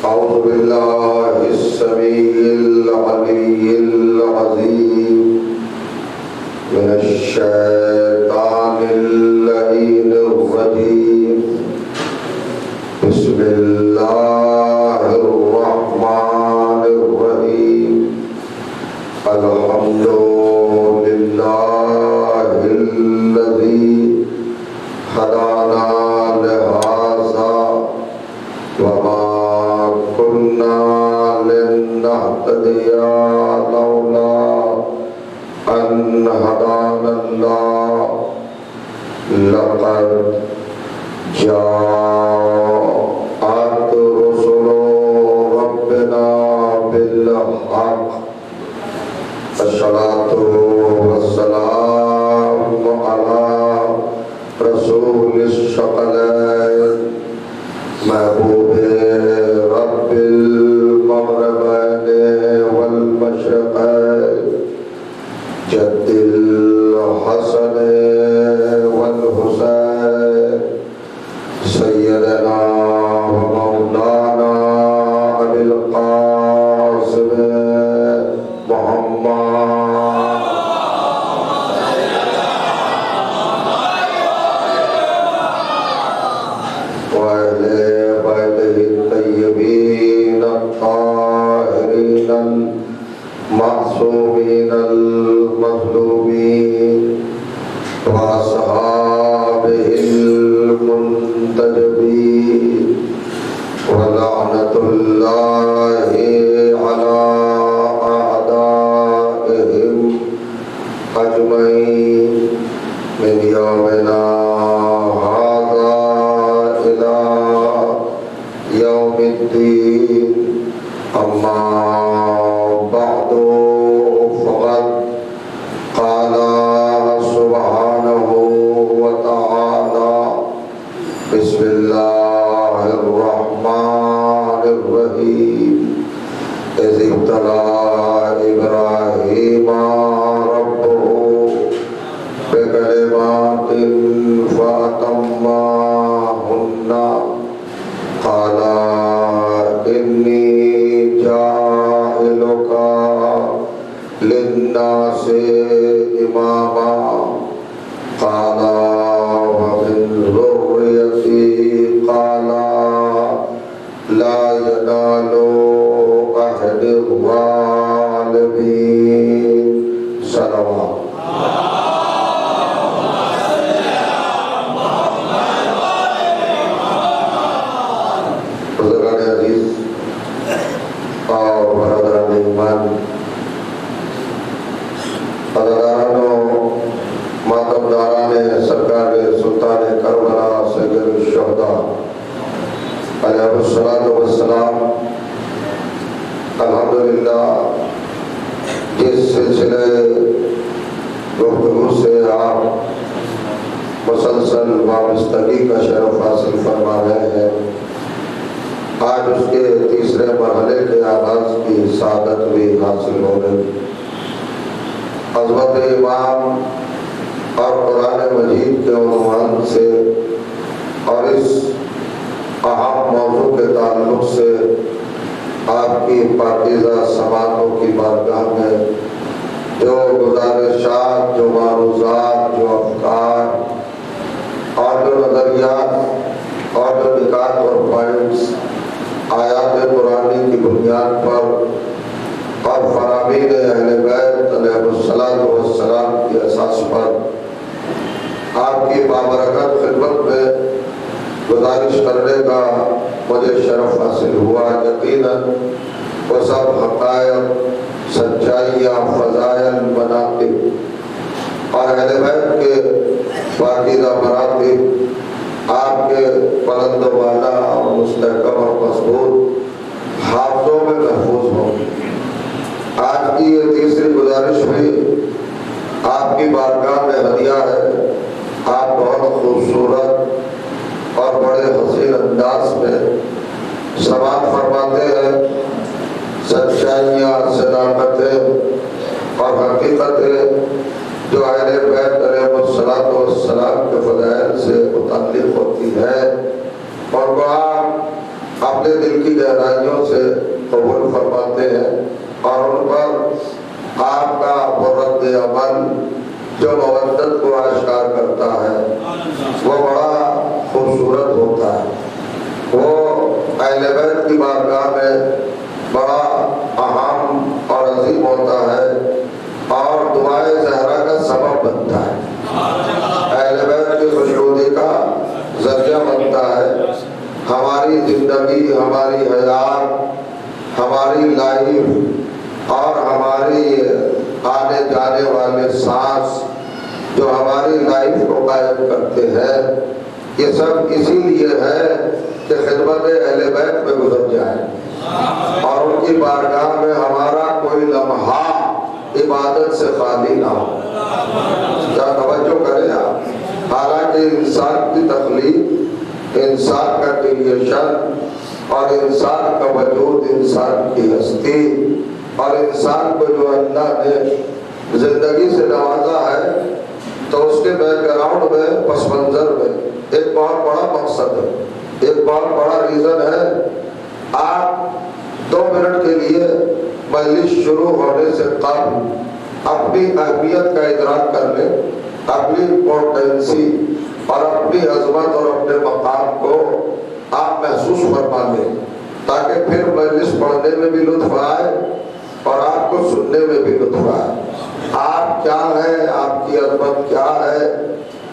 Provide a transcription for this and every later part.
أعوذ بالله السميع العلي العظيم من الشيطان اللعين الرجيم. بسم الله الرحمن الرحيم. الحمد لله الذي هدانا لهذا وما كنا لنهتدي لولا أن هدانا الله. لقد جاءت رسل ربنا بالحق. الصلاة والسلام على رسول الثقلين محبوب رب المغربين والمشرقين جد الحسن والحسين سيدنا ومولانا أبي القاسم محمد وأهل بيته الطيبين الطاهرين المعصومين المظلومين وأصحابه المنتجبين ولعنة الله على أعدائهم أجمعين من يومنا هذا إلى يوم الدين. أما بعد فقد قال سبحانه وتعالى بسم الله الرحمن الرحيم. إذ ابتلى إبراهيم ربه بكلمات فأتمهن قال إني جاعلك للناس إماما قال ومن ذريتي قال لا ينال عهد الظالمين. صلوات. بزرگان عزیز اور برادران ایمان، عزاداران و ماتمداران سرکار سلطان کربلا سید الشہداء علیہ الصلوۃ والسلام، الحمدللہ جس سلسلے گفتگو سے آپ مسلسل وابستگی کا شرف حاصل فرما رہے ہیں، آج اس کے تیسرے مرحلے کے آغاز کی سعادت بھی حاصل ہو گئی۔ عظمت امام اور قرآن مجید کے عنوان سے اور اس اہم موضوع کے تعلق سے آپ کی پاکیزہ سماعتوں کی بارگاہ میں جو گزارشات، جو معروضات، جو افکار اور جو نظریات اور جو نکات اور پوائنٹس آیات قرآنی کی بنیاد پر اور فرامین اہل بیت علیہ الصلوۃ والسلام کی اساس پر آپ کی بابرکت خدمت میں گزارش کرنے کا مجھے شرف حاصل ہوا۔ یقیناً وہ سب حقائق، سچائیاں، فضائل، مناقب اور اہل بیت کے پاکیزہ مراتب آپ کے بلند و بالا اور مستحکم اور مضبوط حافظوں میں محفوظ ہوں۔ آج کی یہ تیسری گزارش بھی آپ کی بارگاہ میں ہدیہ ہے۔ آپ بہت خوبصورت اور بڑے حسین انداز میں سماعت فرماتے ہیں۔ سچائیاں، صداقتیں اور حقیقتیں جو اہل بیت علیہ الصلوۃ والسلام کے فضائل سے متعلق ہوتی ہے، اور وہ آپ اپنے اپنے دل کی گہرائیوں سے قبول فرماتے ہیں اور ان پر آپ کا وہ رد عمل جو مودت کو آشکار کرتا ہے وہ بڑا خوبصورت ہوتا ہے. وہ اہل بیت کی بارگاہ میں بڑا اہم اور عظیم ہوتا ہے اور دعائے زہرا کا سبب بنتا ہے. اہل بیت کی خوشنودی کا ذریعہ بنتا ہے. ہماری زندگی، ہماری حیات، ہماری لائف اور ہماری آنے جانے والے سانس جو ہماری لائف کو قائم کرتے ہیں، یہ سب اسی لیے ہے کہ خدمت اہل بیت میں گزر جائے اور ان کی بارگاہ میں ہمارا کوئی لمحہ عبادت سے خالی نہ ہو. کیا توجہ کریں آپ؟ حالانکہ انسان کی تخلیق، انسان کا کریشن اور انسان کا وجود، انسان کی ہستی اور انسان کو جو اللہ نے زندگی سے نوازا ہے، تو اس کے بیک گراؤنڈ میں، پس منظر میں ایک بہت بڑا مقصد ہے، ایک بہت بڑا ریزن ہے. آپ 2 منٹ کے لیے مجلس شروع ہونے سے قبل اپنی اہمیت کا ادراک کر لیں، اپنی امپورٹنسی اور اپنی عظمت اور اپنے مقام کو آپ محسوس فرما لیں، تاکہ پھر مجلس پڑھنے میں بھی لطف آئے اور آپ کو سننے میں بھی لطف آئے. آپ کیا ہیں، آپ کی عظمت کیا ہے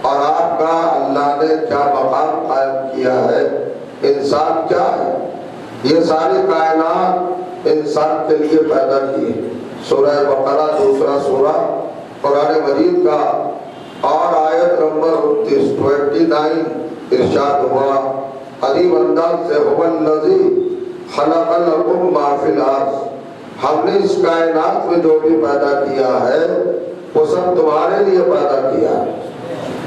اور آپ کا اللہ نے کیا مقام قائم کیا ہے، انسان کیا ہے. یہ ساری کائنات انسان کے لیے پیدا کی ہے. سورہ بقرہ دوسرا سورہ قرآن مجید کا اور آیت نمبر 29 ارشاد ہوا عظیم انداز سے، هو الذی خلق لکم ما فی الارض، ہم نے اس کائنات میں جو بھی پیدا کیا ہے وہ سب تمہارے لیے پیدا کیا ہے.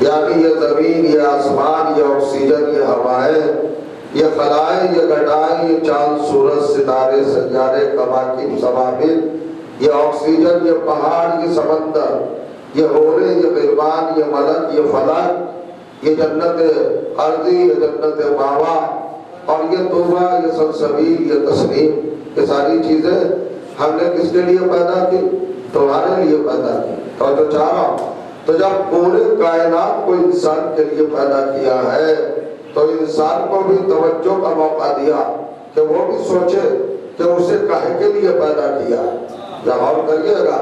یعنی یہ زمین، یہ آسمان، یہ آکسیجن، یہ ہوائیں، یہ خلائیں، یہ گھٹائیں، یہ چاند، سورج، ستارے، سیارے، کواکب، ثوابت، یہ آکسیجن، یہ پہاڑ، یہ سمندر، یہ ہورے، یہ غربان، یہ ملک، یہ فلک، یہ جنت ارضی، یہ جنت ماوا اور یہ طوبہ، یہ سلسبیل، یہ تسنیم، یہ ساری چیزیں ہم نے کس کے لیے پیدا کی؟ تمہارے لیے پیدا کی. اور جو چاہ رہا ہوں، تو جب پورے کائنات کو انسان کے لیے پیدا کیا ہے تو انسان کو بھی توجہ کا موقع دیا کہ وہ بھی سوچے کہ اسے کاہے کے لیے پیدا کیا ہے. جب غور کریے گا،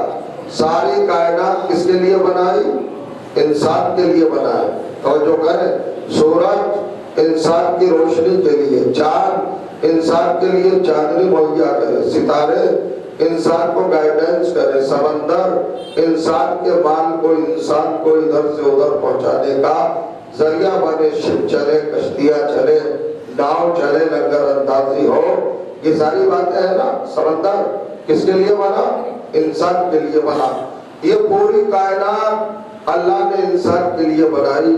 ساری کائنات کس کے لیے بنائی؟ انسان کے لیے بنائی. توجہ کریں، سورج انسان کی روشنی کے لیے، چاند انسان کے لیے چاندنی مہیا کرے، ستارے انسان کو گائیڈنس کرے، سمندر انسان کے مال کو، انسان کو ادھر سے ادھر پہنچانے کا ذریعہ بنے، شپ چلے، کشتیاں چلے، ناؤ چلے، لنگر اندازی ہو. یہ ساری باتیں ہیں نا. سمندر کس کے لیے بنا؟ انسان کے لیے بنا. یہ پوری کائنات اللہ نے انسان کے لیے بنائی.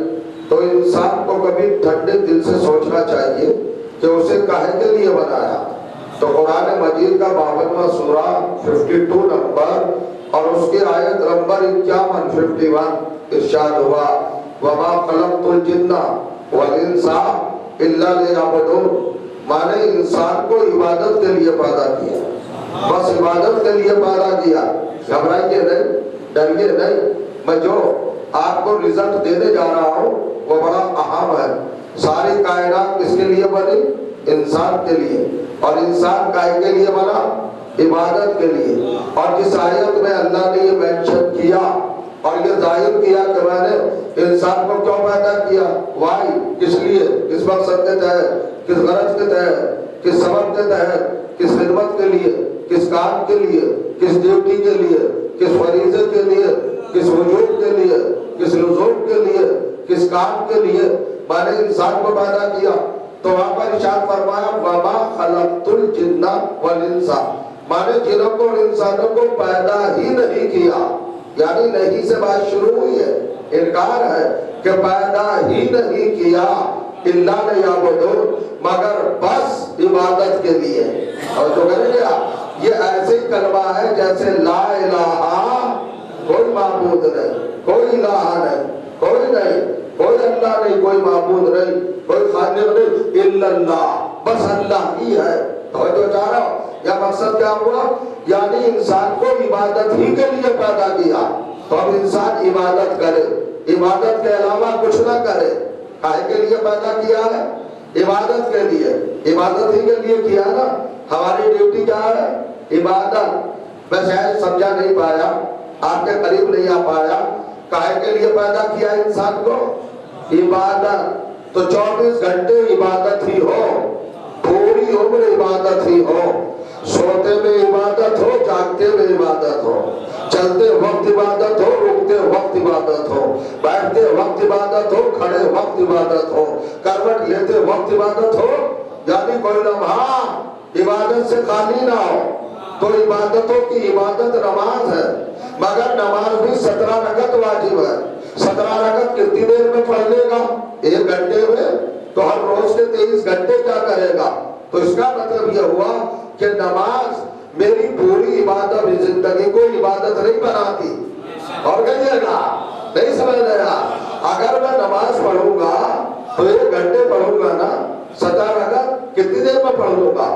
تو انسان کو کبھی ٹھنڈے دل سے سوچنا چاہیے کہ اسے کاہے کے لیے بنایا. تو قرآن مجید کا 52واں سورہ 52 نمبر اور اس کی آیت نمبر 51 ارشاد ہوا وَمَا خَلَقْتُ الْجِنَّ وَالْإِنسَ إِلَّا لِيَعْبُدُونِ. مانے انسان کو عبادت کے لیے پیدا کیا، بس عبادت کے لیے پیدا کیا. گھبرائیے نہیں، ڈریے نہیں. میں جو آپ کو رزلٹ دینے جا رہا ہوں وہ بڑا اہم ہے. ساری کائنات کس کے لیے بنی؟ انسان کے لیے. اور انسان کائے کے لیے بنا؟ عبادت کے لیے. اور جس آیت میں اللہ نے یہ مینشن کیا اور یہ ظاہر کیا کہ میں نے انسان کو کیوں پیدا کیا، وائی، کس لیے، کس مقصد کے تحت، کس غرض کے تحت، کس سبب کے تحت، کس خدمت کے لیے، کس کام کے لیے، کس ڈیوٹی کے لیے، کس فریضے کے لیے، کس وجوب کے لیے، کس لزوم کے لیے، کس کام کے لیے میں نے انسان کو پیدا کیا. تو وہاں پر ارشاد فرمایا وَمَا خَلَقْتُ الْجِنَّ وَالْإِنسَ، مانے جنوں کو اور انسانوں کو پیدا ہی نہیں کیا. یعنی نہیں سے بات شروع ہوئی ہے، انکار ہے کہ پیدا ہی نہیں کیا اِلَّا لِيَعْبُدُونِ، مگر بس عبادت کے لیے. اور جو کریں گے یہ ایسے ہی کلمہ ہے جیسے لا الہ، کوئی معبود نہیں، کوئی الہ نہیں، کوئی نہیں، کوئی اللہ نہیں، کوئی معبود نہیں، کوئی خالق نہیں، الا اللہ. بس اللہ ہی ہے۔ توجہ چاہ رہا ہوں، یا مقصد کیا ہوا؟ یعنی انسان کو عبادت ہی کے لیے پیدا کیا، تو اب انسان عبادت کرے، عبادت کے علاوہ کچھ نہ کرے۔ کائے کے لیے پیدا کیا ہے؟ عبادت کے لیے، عبادت ہی کے لیے کیا نا۔ ہماری ڈیوٹی کیا ہے؟ عبادت۔ میں شاید سمجھا نہیں پایا، آپ کے قریب نہیں آ پایا۔ کائے کے لیے پیدا کیا انسان کو؟ عبادت۔ تو 24 گھنٹے عبادت ہی ہو، پوری عمر عبادت ہی ہو، سوتے میں عبادت ہو، جاگتے میں عبادت ہو، چلتے وقت عبادت ہو، رکتے وقت عبادت ہو، بیٹھتے وقت عبادت ہو، کھڑے وقت عبادت ہو، کروٹ لیتے وقت عبادت ہو، یعنی کوئی لمحہ عبادت سے خالی نہ ہو۔ تو عبادتوں کی عبادت نماز ہے، مگر نماز بھی 17 رکعت واجب ہے۔ 17 رکعت کتنی دیر میں پڑھ لے گا؟ 1 گھنٹے میں؟ تو ہر روز کے 23 گھنٹے کیا کرے گا؟ تو اس کا مطلب یہ ہوا کہ نماز میری پوری عبادت، زندگی کو عبادت نہیں بناتی۔ اور کہیے گا نہیں سمجھ رہا؟ اگر میں نماز پڑھوں گا تو 1 گھنٹے پڑھوں گا نا، 17 رکعت کتنی دیر میں پڑھ لوں گا؟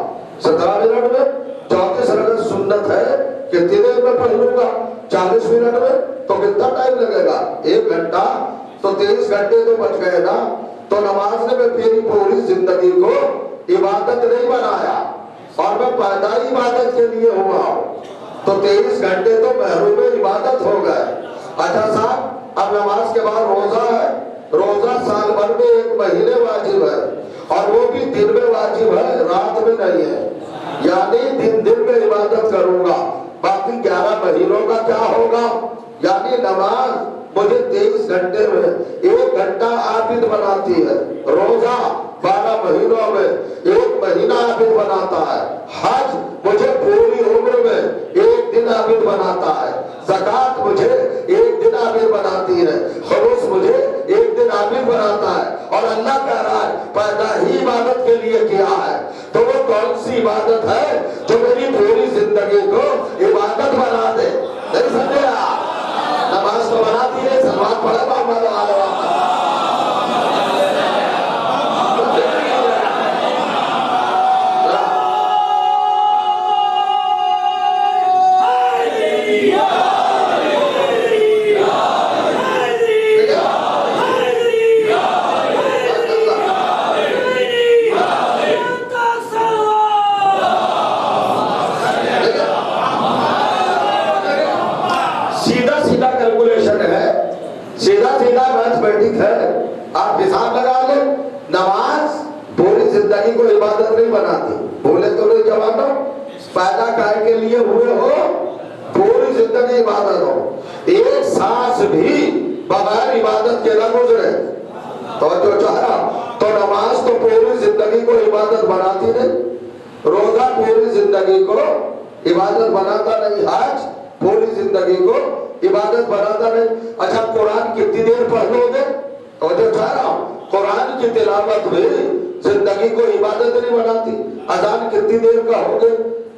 17 منٹ میں۔ 34 رکعت سنت ہے، کتنی دیر میں پڑھ لوں گا؟ 40 منٹ میں۔ تو کتنا ٹائم لگے گا؟ 1 گھنٹہ۔ تو 23 گھنٹے تو بچ گئے نا۔ تو نماز نے میری پوری زندگی کو عبادت نہیں بنایا، اور میں پیدا ہی عبادت کے لیے ہوا ہوں۔ تو 23 گھنٹے تو محروم عبادت ہو گئے۔ اچھا صاحب، اب نماز کے بعد روزہ ہے۔ روزہ سال بھر میں 1 مہینے واجب ہے، اور وہ بھی دن میں واجب ہے، رات میں نہیں ہے۔ یعنی دن میں عبادت کروں گا، باقی 11 مہینوں کا کیا ہوگا؟ یعنی نماز مجھے 23 گھنٹے میں 1 گھنٹہ عابد بناتی ہے، روزہ 12 مہینوں میں 1 مہینہ عابد بناتا ہے، حج مجھے پوری عمر میں 1 دن عابد بناتا ہے، زکوٰۃ مجھے 1 دن عابد بناتی ہے، خلوص مجھے 1 دن عابد بناتا ہے۔ اور اللہ کہہ رہا ہے پیدا ہی عبادت کے لیے کیا ہے۔ تو وہ کون سی عبادت ہے جو میری پوری زندگی کو عبادت بنا دے؟ نہیں سمجھے آپ؟ نماز تو بناتی ہے، سلوات پڑھا محمد علیہ وسلم۔ آپ حساب لگا لیں، نماز پوری زندگی کو عبادت نہیں بناتی۔ بولے تو نہیں جوانوں؟ پیدا کائے کے لیے ہوئے ہو، پوری زندگی عبادت ہو، 1 سانس بھی بغیر عبادت کے نہ گزرے۔ توجہ چاہ رہا؟ تو نماز تو پوری زندگی کو عبادت بناتی نہیں، روزہ پوری زندگی کو عبادت بناتا نہیں، حج پوری زندگی کو عبادت بناتا نہیں۔ اچھا قرآن کتنی دیر پڑھ لو گے؟ توجہ چاہ رہا ہوں، قرآن کی تلاوت بھی زندگی کو عبادت نہیں بناتی۔ اذان کتنی دیر کا ہوگے؟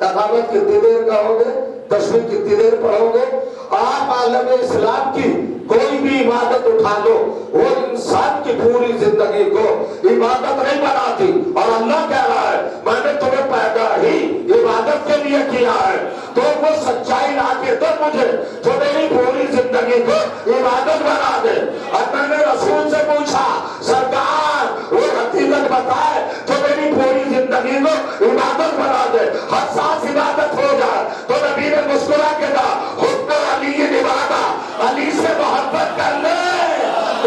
اقامت کتنی دیر کا ہوگے؟ تسبیح کتنی دیر پڑھو گے؟ آپ عالم اسلام کی کوئی بھی عبادت اٹھا لو، وہ انسان کی پوری زندگی کو عبادت نہیں بناتی۔ اور اللہ کہہ رہا ہے میں نے تمہیں پیدا ہی عبادت کے لیے کیا ہے، تو وہ سچائی لا کے دو مجھے جو میری پوری زندگی کو عبادت بنا دے۔ اور میں نے رسول سے پوچھا سرکار وہ حقیقت بتائے جو میری پوری زندگی کو عبادت بنا دے، ہر سانس عبادت ہو جائے۔ تو نبی نے مسکرا کے کہا حب علی عبادت، علی سے محبت کر لے،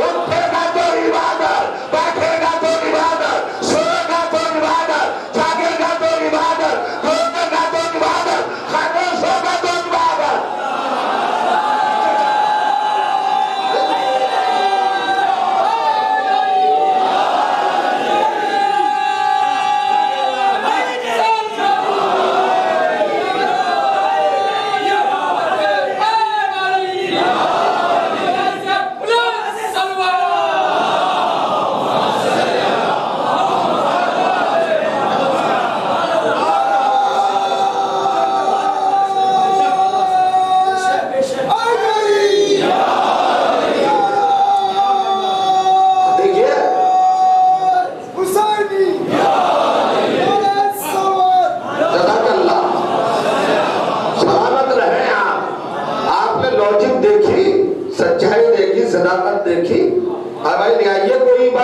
اٹھے گا تو عبادت، بیٹھے گا تو عبادت، سوئے گا تو عبادت، جاگے گا تو عبادت، روتے گا تو عبادت، خاموش ہوگا تو عبادت۔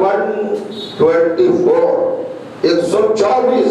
124, 124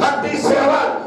37,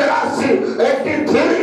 83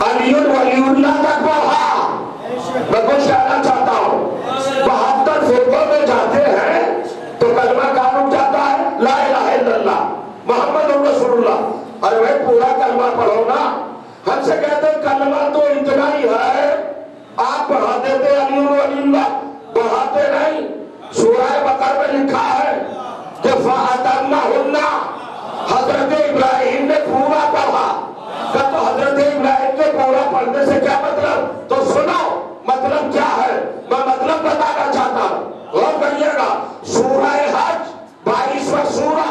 علی ولی اللہ تک پڑھا. میں کچھ کہنا چاہتا ہوں 72 فرقوں میں جاتے ہیں تو کلمہ کہاں رک جاتا ہے؟ لا الہ الا اللہ محمد رسول اللہ. ارے بھائی پورا کلمہ پڑھو نا. ہم سے کہتے ہیں کلمہ تو اتنا ہی ہے, آپ پڑھا دیتے علی ولی اللہ, پڑھاتے نہیں. سورہ بقرہ میں لکھا ہے کہ فَأَتَمَّهُنَّ, حضرت ابراہیم نے پورا پڑھا. تو حضرت ابراہیم کے پورا پڑھنے سے کیا مطلب؟ تو سنو مطلب کیا ہے, میں مطلب بتانا چاہتا ہوں, غور کریے گا. سورہ حج 22واں سورہ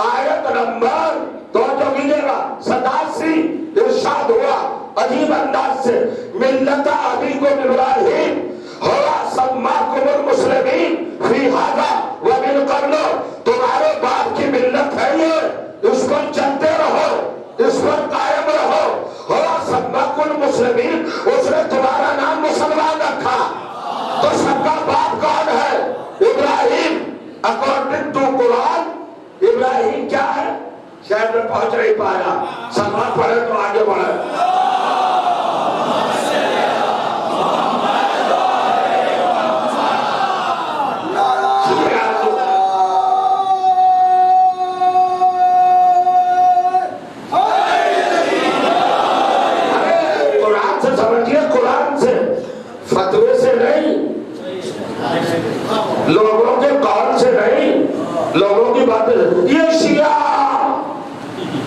آیت نمبر تو جو ملے گا 87 ارشاد ہوا عجیب انداز سے, ملت ابیکم ابراہیم ہوا سماکم المسلمین فی ھذا ومن قبل, تمہارے باپ کی ملت ہے یہ, اس کو چلتے رہو, اس پر قائم رہو. ہوا سماکم المسلمین, اس نے تمہارا نام مسلمان رکھا. تو سب کا باپ کون ہے؟ ابراہیم. اکارڈنگ ٹو قرآن ابراہیم کیا ہے؟ شاید میں پہنچ نہیں پایا, سلمان پڑھے تو آگے بڑھے. قرآن سے سمجھیے, قرآن سے, فتوے سے نہیں, لوگوں کے قول سے نہیں, لوگوں کی باتیں. یہ شیعہ,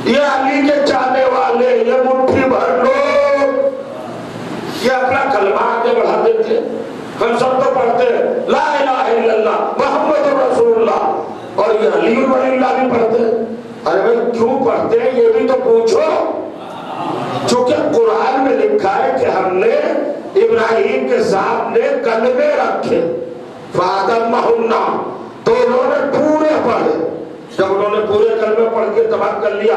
یہ علی کے چاہنے والے, یہ مٹھی بھر لوگ, یہ اپنا کلمہ آگے بڑھا دیتے. ہم سب تو پڑھتے ہیں لا الہ الا اللہ محمد رسول اللہ, اور یہ علی ولی اللہ بھی پڑھتے ہیں. ارے بھائی کیوں پڑھتے ہیں یہ بھی تو پوچھو. چونکہ قرآن میں لکھا ہے کہ ہم نے ابراہیم کے سامنے کلمے رکھے فَأَتَمَّهُنَّ, تو انہوں نے پورے پڑھے. جب انہوں نے پورے کلمے پڑھ کے تمام کر لیا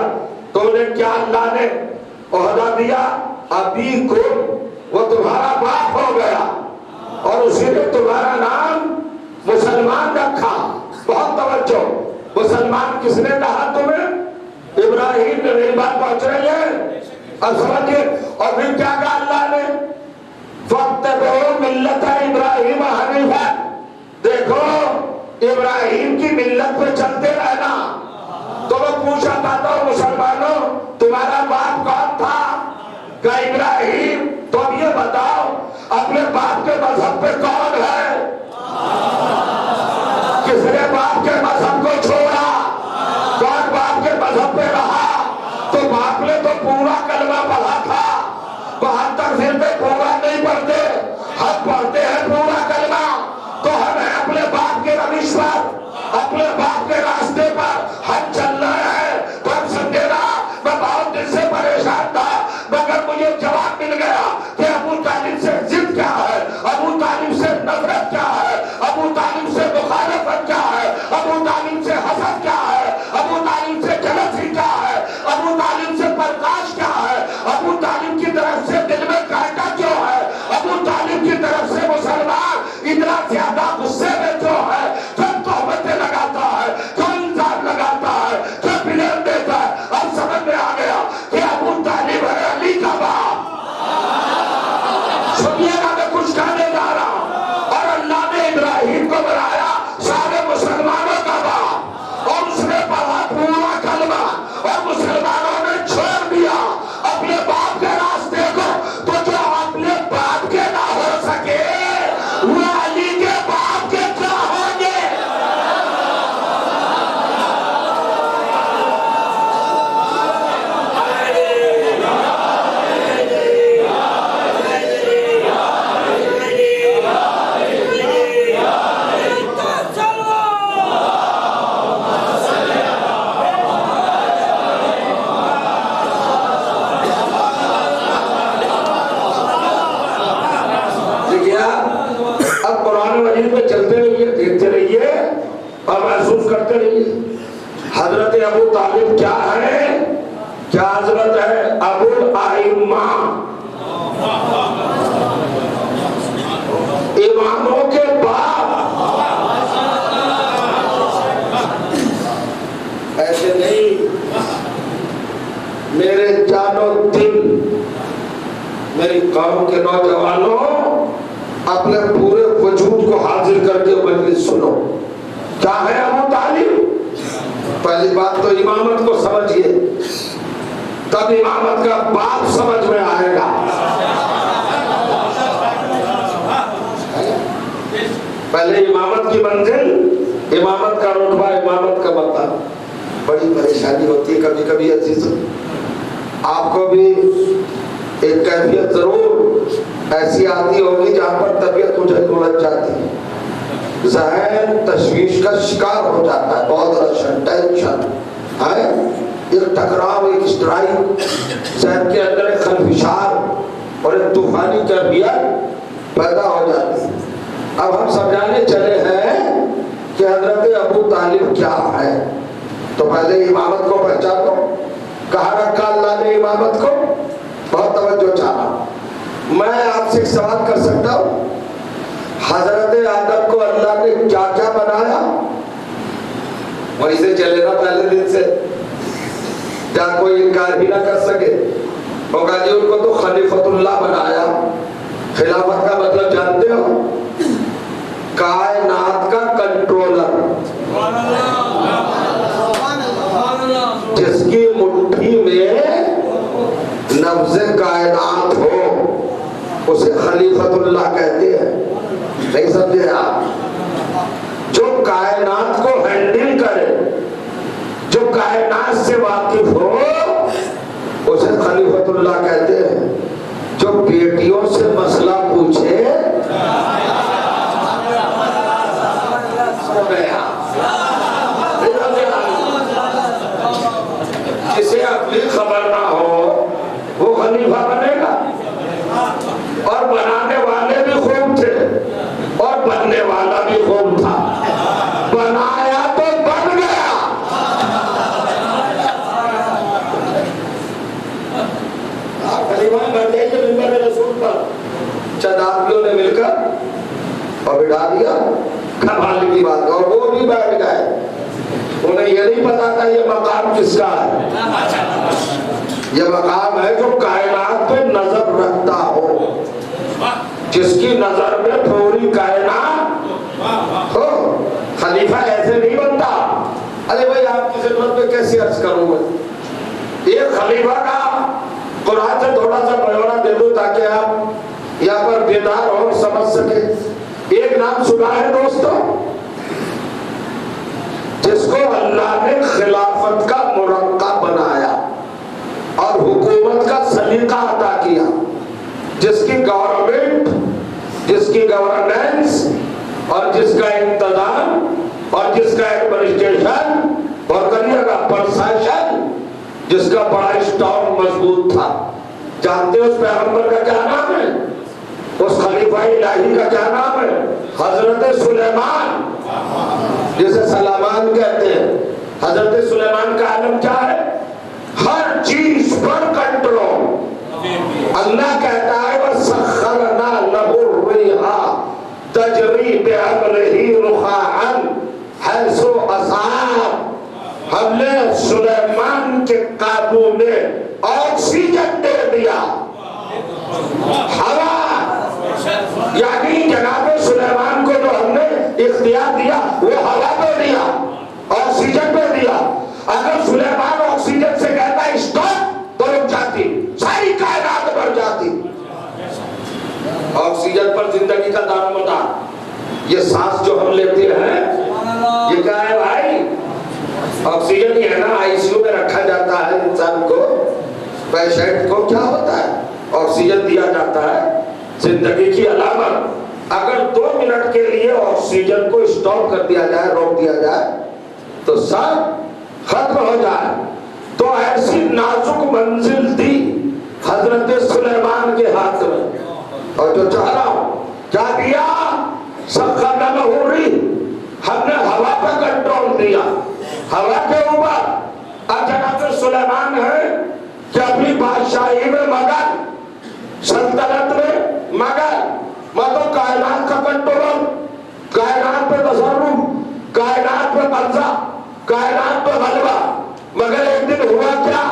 تو انہیں کیا اللہ نے عہدہ دیا؟ ابھی کو, وہ تمہارا باپ ہو گیا اور اسی نے تمہارا نام مسلمان رکھا. بہت توجہ, مسلمان کس نے کہا تمہیں؟ ابراہیم نے. میری بات پہنچ رہی ہے؟ اب سمجھئے. اور پھر کیا کہا اللہ نے؟ فَاتَّبِعُوا مِلَّتَ إِبْرَاهِيمَ حَنِيفًا, دیکھو ابراہیم کی ملت پہ چلتے رہنا. تو میں پوچھا چاہتا ہوں مسلمانوں, تمہارا باپ کون تھا؟ کہ ابراہیم. تو اب یہ بتاؤ اپنے باپ کے مذہب پہ کون ہے؟ کس نے باپ کے مذہب کو چھوڑا؟ کون باپ کے مذہب پہ رہا؟ تو باپ نے تو پورا کلمہ پڑھا تھا. 72 فرقے پورا نہیں پڑھتے, ہم پڑھتے ہیں پورا کلمہ. تو ہمیں اپنے باپ کے روش پر, اپنے باپ کے راستے پر ہم چل رہے ہیں. پر سمجھنا میں بہت دل سے پریشان تھا, مگر مجھے جواب مل گیا کہ ابو طالب سے ضد کیا ہے, ابو طالب سے نفرت کیا ہے, ابو طالب سے مخالفت کیا ہے, ابو طالب سے حسد کیا ہے, ابو طالب سے جلسی کیا ہے, ابو طالب سے پرکاش کیا ہے, ابو طالب کی طرف سے دل میں کانٹا کیوں ہے, ابو طالب کی طرف سے مسلمان اتنا زیادہ غصے میں کیوں ہے, کب تہمتیں لگاتا ہے, کب الزام لگاتا ہے, کب بلیم دیتا ہے. اب سمجھ میں آ گیا کہ ابو طالب ہے علی کا باپ. سنیے گا میں کچھ کہنے جا رہا ہوں. اور اللہ نے ابراہیم کو بنایا سارے مسلمانوں کا باپ, اور اس نے پڑھا پورا کلمہ, اور مسلمانوں نے چھوڑ دیا اپنے باپ کے راستے کو. تو جو اپنے باپ کے نہ ہو سکے وہ علی کے باپ کے کیا ہوں گے؟ اب قرآن مجید میں چلتے رہیے, دیکھتے رہیے اور محسوس کرتے رہیے. حضرت ابو طالب کیا ہے؟ کیا حضرت ہے؟ ابو الائمہ, اماموں کے باپ. ایسے نہیں, میرے جانو دل قوم کے نوجوانوں اپنے پورے وجود کو حاضر کر کے مجلس سنو. کیا ہے ابو طالب؟ پہلی بات تو امامت کو سمجھیے، تب امامت کا باب سمجھ میں آئے گا. پہلے امامت کی منزل، امامت کا رتبہ، امامت کا مقام. بڑی پریشانی ہوتی ہے کبھی کبھی عزیز، آپ کو بھی ایک کیفیت ضرور ایسی آتی ہوگی جہاں پر طبیعت الجھ جاتی ہے، ذہن تشویش کا شکار ہو جاتا ہے، بہت رشن، ٹینشن ہے، ایک ٹکراؤ، ایک اسٹرائک، ذہن کے اندر ایک خلفشار اور ایک طوفانی کیفیت پیدا ہو جاتی ہے. اب ہم سمجھانے چلے ہیں کہ حضرت ابو طالب کیا ہے. تو پہلے امامت کو پہچانو. کہاں رکھا اللہ نے امامت کو؟ بہت توجہ چاہا. میں آپ سے ایک سوال کر سکتا ہوں، حضرت آدم کو اللہ نے کیا کیا بنایا؟ وہیں سے چلے نا پہلے دن سے، جہاں کوئی انکار بھی نہ کر سکے. ہوگا جی ان کو تو خلیفۃ اللہ بنایا. خلافت کا مطلب جانتے ہو؟ کائنات کا کنٹرولر، جس کی مٹھی میں نبض کائنات ہو اسے خلیفۃ اللہ کہتے ہیں. نہیں سمجھے آپ؟ جو کائنات کو ہینڈل کرے، جو کائنات سے واقف ہو اسے خلیفۃ اللہ کہتے ہیں. جو بیٹیوں سے مسئلہ پوچھے، جسے اپنی خبر نہ ہو وہ خلیفہ بنے گا. اور بنانے والے بھی خوب تھے اور بننے والا بھی خوب تھا. بنایا تو بن گیا. خلیفہ بن گئے کہ ممبر رسول پر چند آدمیوں نے مل کر اور بٹھا دیا. کمال کی بات، اور وہ بھی بیٹھ گئے. انہیں یہ نہیں پتا تھا یہ مقام کس کا ہے. یہ مقام ہے جو کائنات پہ نظر رکھتا ہو، جس کی نظر میں پوری کائنات ہو. خلیفہ ایسے نہیں بنتا. ارے بھائی آپ کی خدمت میں کیسے عرض کروں میں؟ ایک خلیفہ کا قرآن سے تھوڑا سا بیانہ دے دوں تاکہ آپ یہاں پر بیدار اور سمجھ سکے. ایک نام سنا ہے دوستو، جس کو اللہ نے خلافت کا مرقع بنایا اور حکومت کا سلیقہ عطا کیا، جس کی گورنمنٹ، جس کی گورننس اور جس کا انتظام اور جس کا ایڈمنسٹریشن اور کریے گا پرسیشن، جس کا بڑا اسٹاک مضبوط تھا. جانتے ہیں اس پیغمبر کا کیا نام ہے؟ اس خلیفہ الہی کا کیا نام ہے؟ حضرت سلیمان، جسے سلامان کہتے ہیں. حضرت سلیمان کا عالم کیا ہے؟ ہر چیز پر کنٹرول. اللہ کہتا ہے وَسَخَّرْنَا لَهُ الرِّيحَ تَجْرِي بِأَمْرِهِ رُخَاءً حَيْثُ أَصَابَ. ہم نے سلیمان کے قابو میں آکسیجن دے دیا. ہوا، یعنی جناب سلیمان کو جو ہم نے اختیار دیا وہ ہوا پہ دیا، آکسیجن پہ دیا. اگر سلیمان آکسیجن سے کہتا ہے اسٹاپ تو رک جاتی، ساری کائنات بڑھ جاتی. آکسیجن پر زندگی کا دار مدار. یہ سانس جو ہم لیتے ہیں یہ کیا ہے بھائی؟ آکسیجن ہی ہے نا. آئی سی یو میں رکھا جاتا ہے انسان کو، پیشنٹ کو کیا ہوتا ہے؟ آکسیجن دیا جاتا ہے، زندگی کی علامت. اگر 2 منٹ کے لیے آکسیجن کو اسٹاپ کر دیا جائے، روک دیا جائے تو سب ختم ہو جائے. تو ایسی نازک منزل تھی حضرت سلیمان کے ہاتھ میں. اور جو چاہ رہا ہوں کیا دیا؟ سخرنا لہ الرِّيحَ، ہم نے ہوا پہ کنٹرول دیا، ہوا کے اوپر. اب جناب سلیمان ہے کہ اپنی بادشاہی میں مگر، سلطنت میں مگر، مطلب کائنات کا کنٹرول، کائنات پہ تصرف، کائنات پہ قبضہ، کائنات پہ غلبہ. مگر ایک دن ہوا کیا؟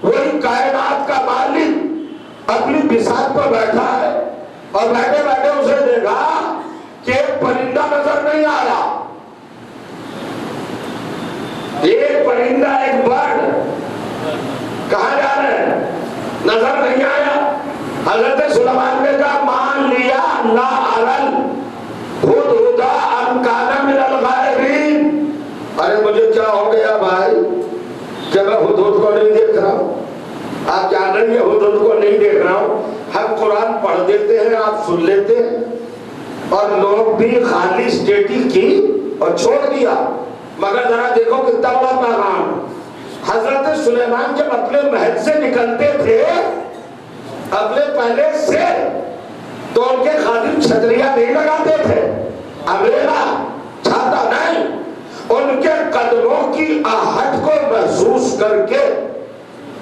وہی کائنات کا مالک اپنی بساط پر بیٹھا ہے اور بیٹھے بیٹھے اسے دیکھا کہ ایک پرندہ نظر نہیں آیا. ایک پرندہ، ایک برڈ کہاں جا رہے ہیں نظر نہیں آیا. حضرت سلیمان نے کہا مان لیا لا ارل ہدہدا ام کان من الغائبین. ارے مجھے کیا ہو گیا بھائی کہ میں ہدہد کو نہیں دیکھ رہا ہوں. آپ جان رہے ہیں ہدہد کو نہیں دیکھ رہا ہوں. ہم قرآن پڑھ دیتے ہیں، آپ سن لیتے ہیں، اور لوگ بھی خالی اسٹیٹی کی اور چھوڑ دیا. مگر ذرا دیکھو کتنا بڑا پیغام. حضرت سلیمان جب اپنے محل سے نکلتے تھے اپنے پہلے سے، تو ان کے خادم چھتریاں نہیں لگاتے تھے، امبریلا چھاتا نہیں. ان کے قدموں کی آہٹ کو محسوس کر کے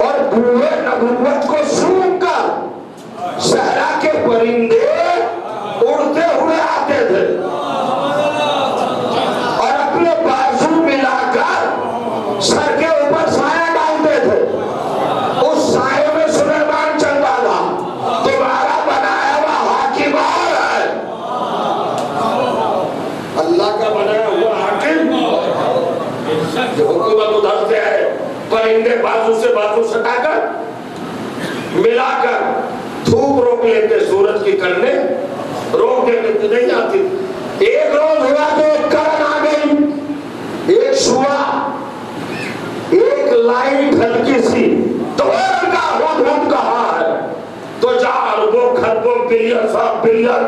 اور بوئے نبوت کو سونگ کر صحرا کے پرندے اڑتے ہوئے آتے تھے اور اپنے بازو ملا کر سر کے اوپر سایہ ڈالتے تھے. اس سائے میں سلیمان چلتا تھا. تمہارا بنایا ہوا حاکم اور ہے، اللہ کا بنایا ہوا حاکم جو حکومت ادھر سے ہے. پرندے بازو سے بازو سٹا کر ملا کر دھوپ روک لیتے، سورج کی کرنے روک دیتے، نہیں آتی. ایک روز ہوا تو ایک کرن آ گئی، ایک شعا، ایک لائٹ ہلکی سی، تو ان کا ہدہد کہاں ہے؟ تو جہاں اربوں کھربوں بلین آف بلین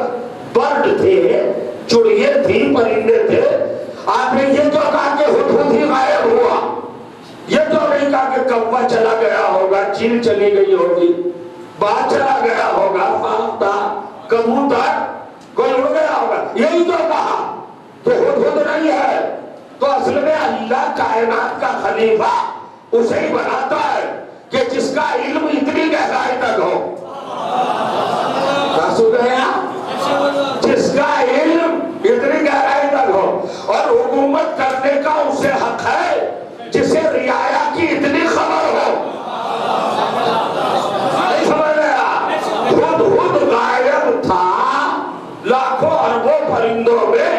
برڈ تھے، چڑیے تھی، پرندے تھے، آپ نے یہ تو کہا کہ ہدہد ہی غائب ہوا. یہ تو نہیں کہا کہ کوا چلا گیا ہوگا، چیل چلی گئی ہوگی، باز چلا گیا ہوگا، فاختہ کبوتر کوئی اڑ گیا ہوگا. یہی تو کہا کہ ہدہد نہیں ہے. تو اصل میں اللہ کائنات کا خلیفہ اسے ہی بناتا ہے کہ جس کا علم اتنی گہرائی تک ہو. کیا سن رہے ہیں؟ جس کا علم اتنی گہرائی تک ہو. اور حکومت کرنے کا اسے حق ہے جسے رعایا کی اتنی خبر ہو. نہیں سمجھ رہے آپ؟ ہدہد غائب تھا لاکھوں اربوں پرندوں میں.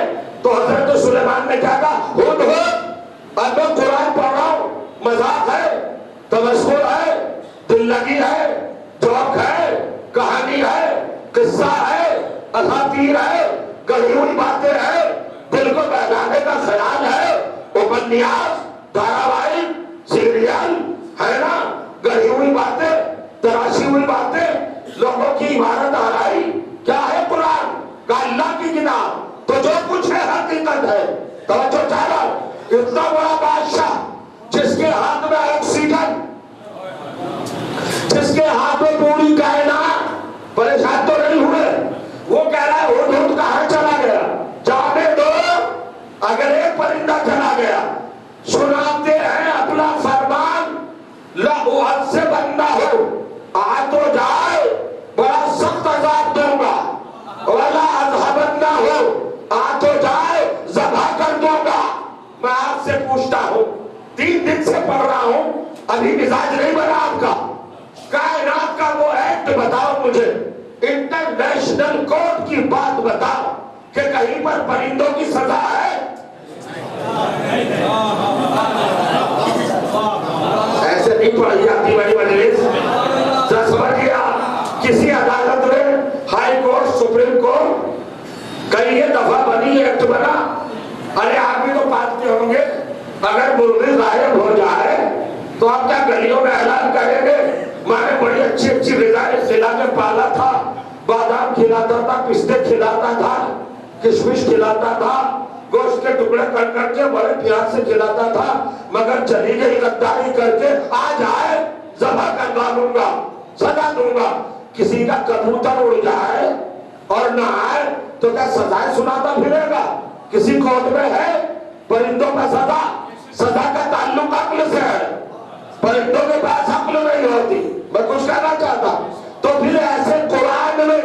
تو حضرت سلیمان نے کیا کہا؟ ہدہد، اب میں قرآن پڑھ رہا ہوں، مذاق ہے، تمسخر ہے، دل لگی ہے، جوک ہے، کہانی ہے، قصہ ہے، اساطیر ہے، گڑھی ہوئی باتیں ہیں، دل کو بہلانے کا خیال ہے، اپنیاس، دھاراواہک، سیریل ہے نا، گڑھی ہوئی باتیں، تراشی ہوئی باتیں، لوگوں کی عبارت آرائی. کیا ہے قرآن کا؟ اللہ کی کتاب. تو جو کچھ ہے حقیقت ہے. توجہ چاہیے. اتنا بڑا بادشاہ جس کے ہاتھ میں آکسیجن، جس کے ہاتھ میں پوری کائنات، پریشان تو نہیں ہوئے. وہ کہہ رہا ہے ہدہد کہاں چلا گیا؟ جانے دو. اگر ایک پرندہ چلا گیا، سناتے ہیں اپنا فرمان، لہو حد سے بندہ ہو، آ تو جائے بڑا سخت عذاب دوں گا، ولا اذهبن ہو، آ تو جائے ذبح کر دوں گا. میں آپ سے پوچھتا ہوں، 3 دن سے پڑھ رہا ہوں، ابھی مزاج نہیں بنا آپ کا. کائنات کا وہ ایکٹ بتاؤ مجھے، انٹرنیشنل کورٹ کی بات بتاؤ کہ کہیں پر پرندوں کی سزا ہے؟ ایسے نہیں پڑھی جاتی بڑی مجلس. سمجھیے آپ، کسی عدالت میں، ہائی کورٹ، سپریم کورٹ، کئی یہ دفعہ بنی، ایکٹ بنا. ارے آپ بھی تو پاتے ہوں گے، اگر مرغی غائب ہو جائے تو آپ کیا گلیوں میں اعلان کریں گے؟ میں نے بڑی اچھی اچھی غذائیں کھلا کے پالا تھا، بادام کھلاتا تھا، پستے کھلاتا تھا، کشمش کھلاتا تھا، گوشت کے ٹکڑے کر کر کے بڑے پیار سے کھلاتا تھا، مگر چلی گئی غداری کر کے، آج آئے ذبح کروا دوں گا، سزا دوں گا. کسی کا کبوتر اڑ جائے اور نہ آئے تو کیا سزائیں سناتا پھرے گا؟ کسی کورٹ میں ہے پرندوں کا سزا؟ سزا کا تعلق عقل سے ہے، پرندوں کے پاس عقل نہیں ہوتی. میں کچھ کہنا چاہتا. تو پھر ایسے قرآن میں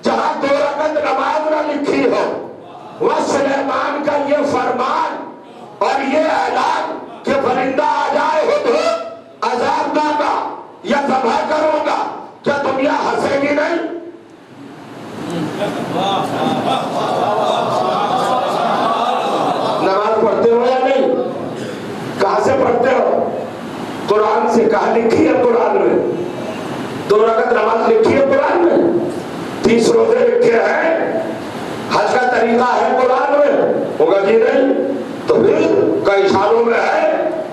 جہاں 2 رکعت نماز نہ لکھی ہو، وہ سلیمان کا یہ فرمان اور یہ اعلان کہ پرندہ آ جائے ہدہد، عذاب دوں گا یا ذبح کروں گا، کیا دنیا ہنسے گی نہیں؟ نماز پڑھتے ہو یا نہیں؟ کہاں سے پڑھتے ہو؟ قرآن سے. کہاں لکھی ہے قرآن میں؟ 2 رکعت نماز لکھی ہے قرآن میں؟ 30 روزے لکھے ہیں؟ حج کا طریقہ ہے قرآن میں؟ ہوگا کہ نہیں؟ تو پھر کئی سالوں میں ہے.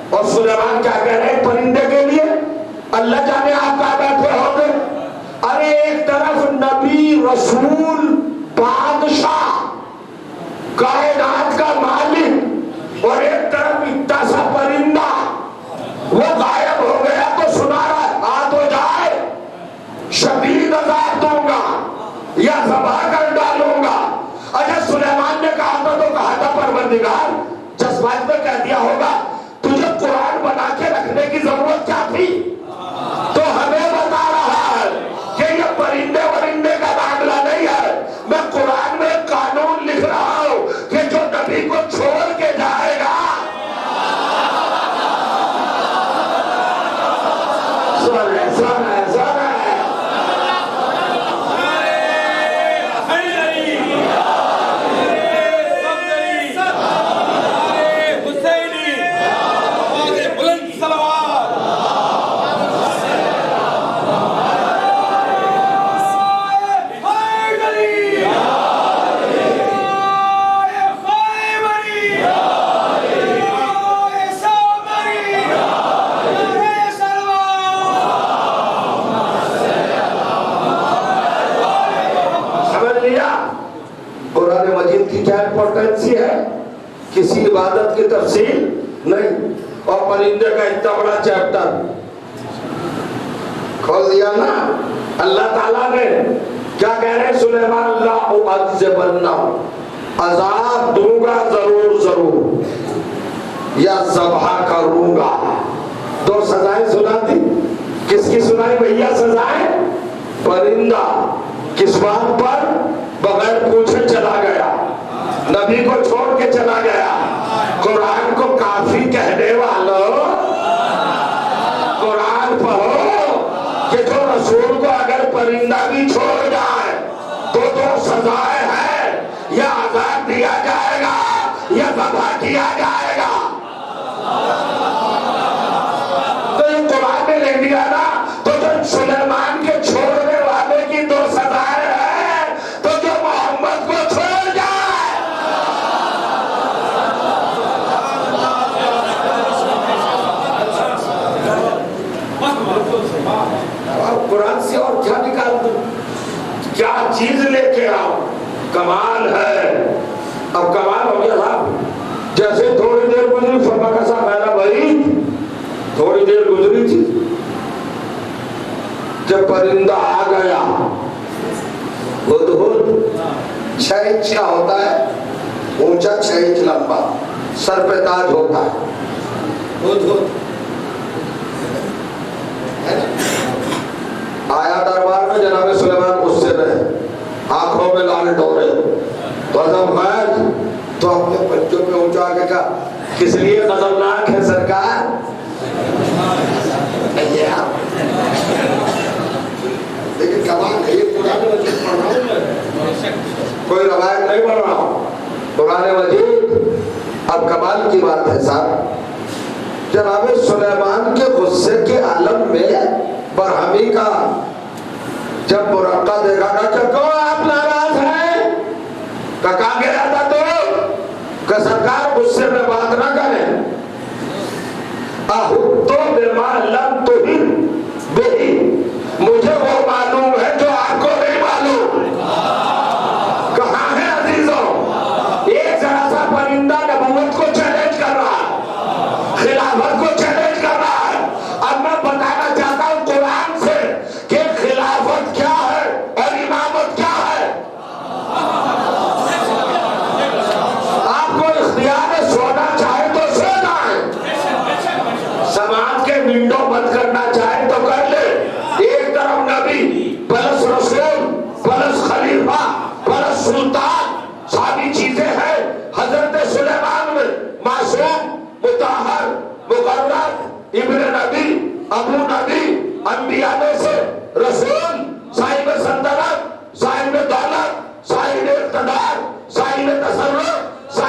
اور سلیمان کیا کہہ رہے ہیں پرندے کے لیے؟ اللہ جانے آپ کہاں بیٹھے ہو گے. ارے ایک طرف نبی، رسول، بادشاہ، کائنات کا مالک، اور ایک طرف اتنا سا پرندہ وہ غائب ہو گیا تو سنا رہا ہے آ تو جائے، شدید عذاب دوں گا یا ذبح کر ڈالوں گا. اچھا سلیمان نے کہا تھا تو کہا تھا پروردگار جذبات میں کہہ دیا ہوگا تجھے قرآن بنا کے رکھنے کی ضرورت کیا تھی؟ تو ہمیں بتا رہا ہے کہ یہ پرندے ورندے کا معاملہ نہیں ہے. میں قرآن میں قانون لکھ رہا ہوں کہ جو نبی کو چھوڑ کے جائے گا کسی عبادت کی تفصیل نہیں. اور پرندے کا اتنا بڑا چیپٹر کھول دیا نا. اللہ تعالیٰ نے کیا کہہ رہے ہیں سلیمان اللہ اعذبنہ، عذاب دوں گا ضرور ضرور، یا ذبح کروں گا. 2 سزائیں سنا دی. کس کی سنائی بھیا سزائیں؟ پرندہ کس بات پر؟ بغیر پوچھے چلا گیا، نبی کو چھوڑ کے چلا گیا. قرآن کو کافی کہنے والوں قرآن پڑھو کہ جو رسول کو اگر پرندہ بھی چھوڑ جائے تو 2 سزائیں ہیں، یا عذاب دیا جائے گا یا ذبح کیا جائے گا. تو یہ قرآن نے لکھ دیا نا. تو جو سلیمان کے چھوڑنے والے کی 2 سزائیں ہیں، تو جو محمد کو چھوڑ جائے قرآن سے اور کیا نکال دوں؟ کیا چیز لے کے آؤ؟ کمال ہے. اب کمال ہو گیا صاحب. جیسے تھوڑی دیر گزری فرما کا صاحب میرا بھائی تھوڑی دیر گزری تھی جب پرندہ آ گیا. ہدہد 6 انچ کا ہوتا ہے، اونچا 6 انچ لمبا، سر پہ تاج ہوتا ہے. ہدہد آیا دربار میں. جناب سلیمان غصے میں، آنکھوں میں لال ڈورے. تو تو اپنے بچوں پہ اونچا کے کہا کس لیے خطرناک ہے سرکار؟ لیکن کمال ہے یہ قرآن مجید پڑھ رہا ہوں میں، کوئی روایت نہیں پڑھ رہا ہوں، قرآن مجید. اب کمال کی بات ہے صاحب، جناب سلیمان کے غصے کے عالم میں برہمی کا جب برقع دیکھا کہ کیوں آپ ناراض ہیں؟ کہاں گیا تھا تو کہ سرکار غصے میں بات نہ کریں. احط بما لم تحط به، مجھے وہ معلوم ہے جو آپ کو نہیں معلوم. کہاں ہے عزیزوں؟ ایک ذرا سا پرندہ نبوت کو چیلنج کر رہا ہے، خلافت کو چیلنج کر رہا ہے. اب میں بتانا چاہتا ہوں قرآن سے کہ خلافت کیا ہے اور امامت کیا ہے. آپ کو اختیار ہے، سونا چاہے تو سو جائیں.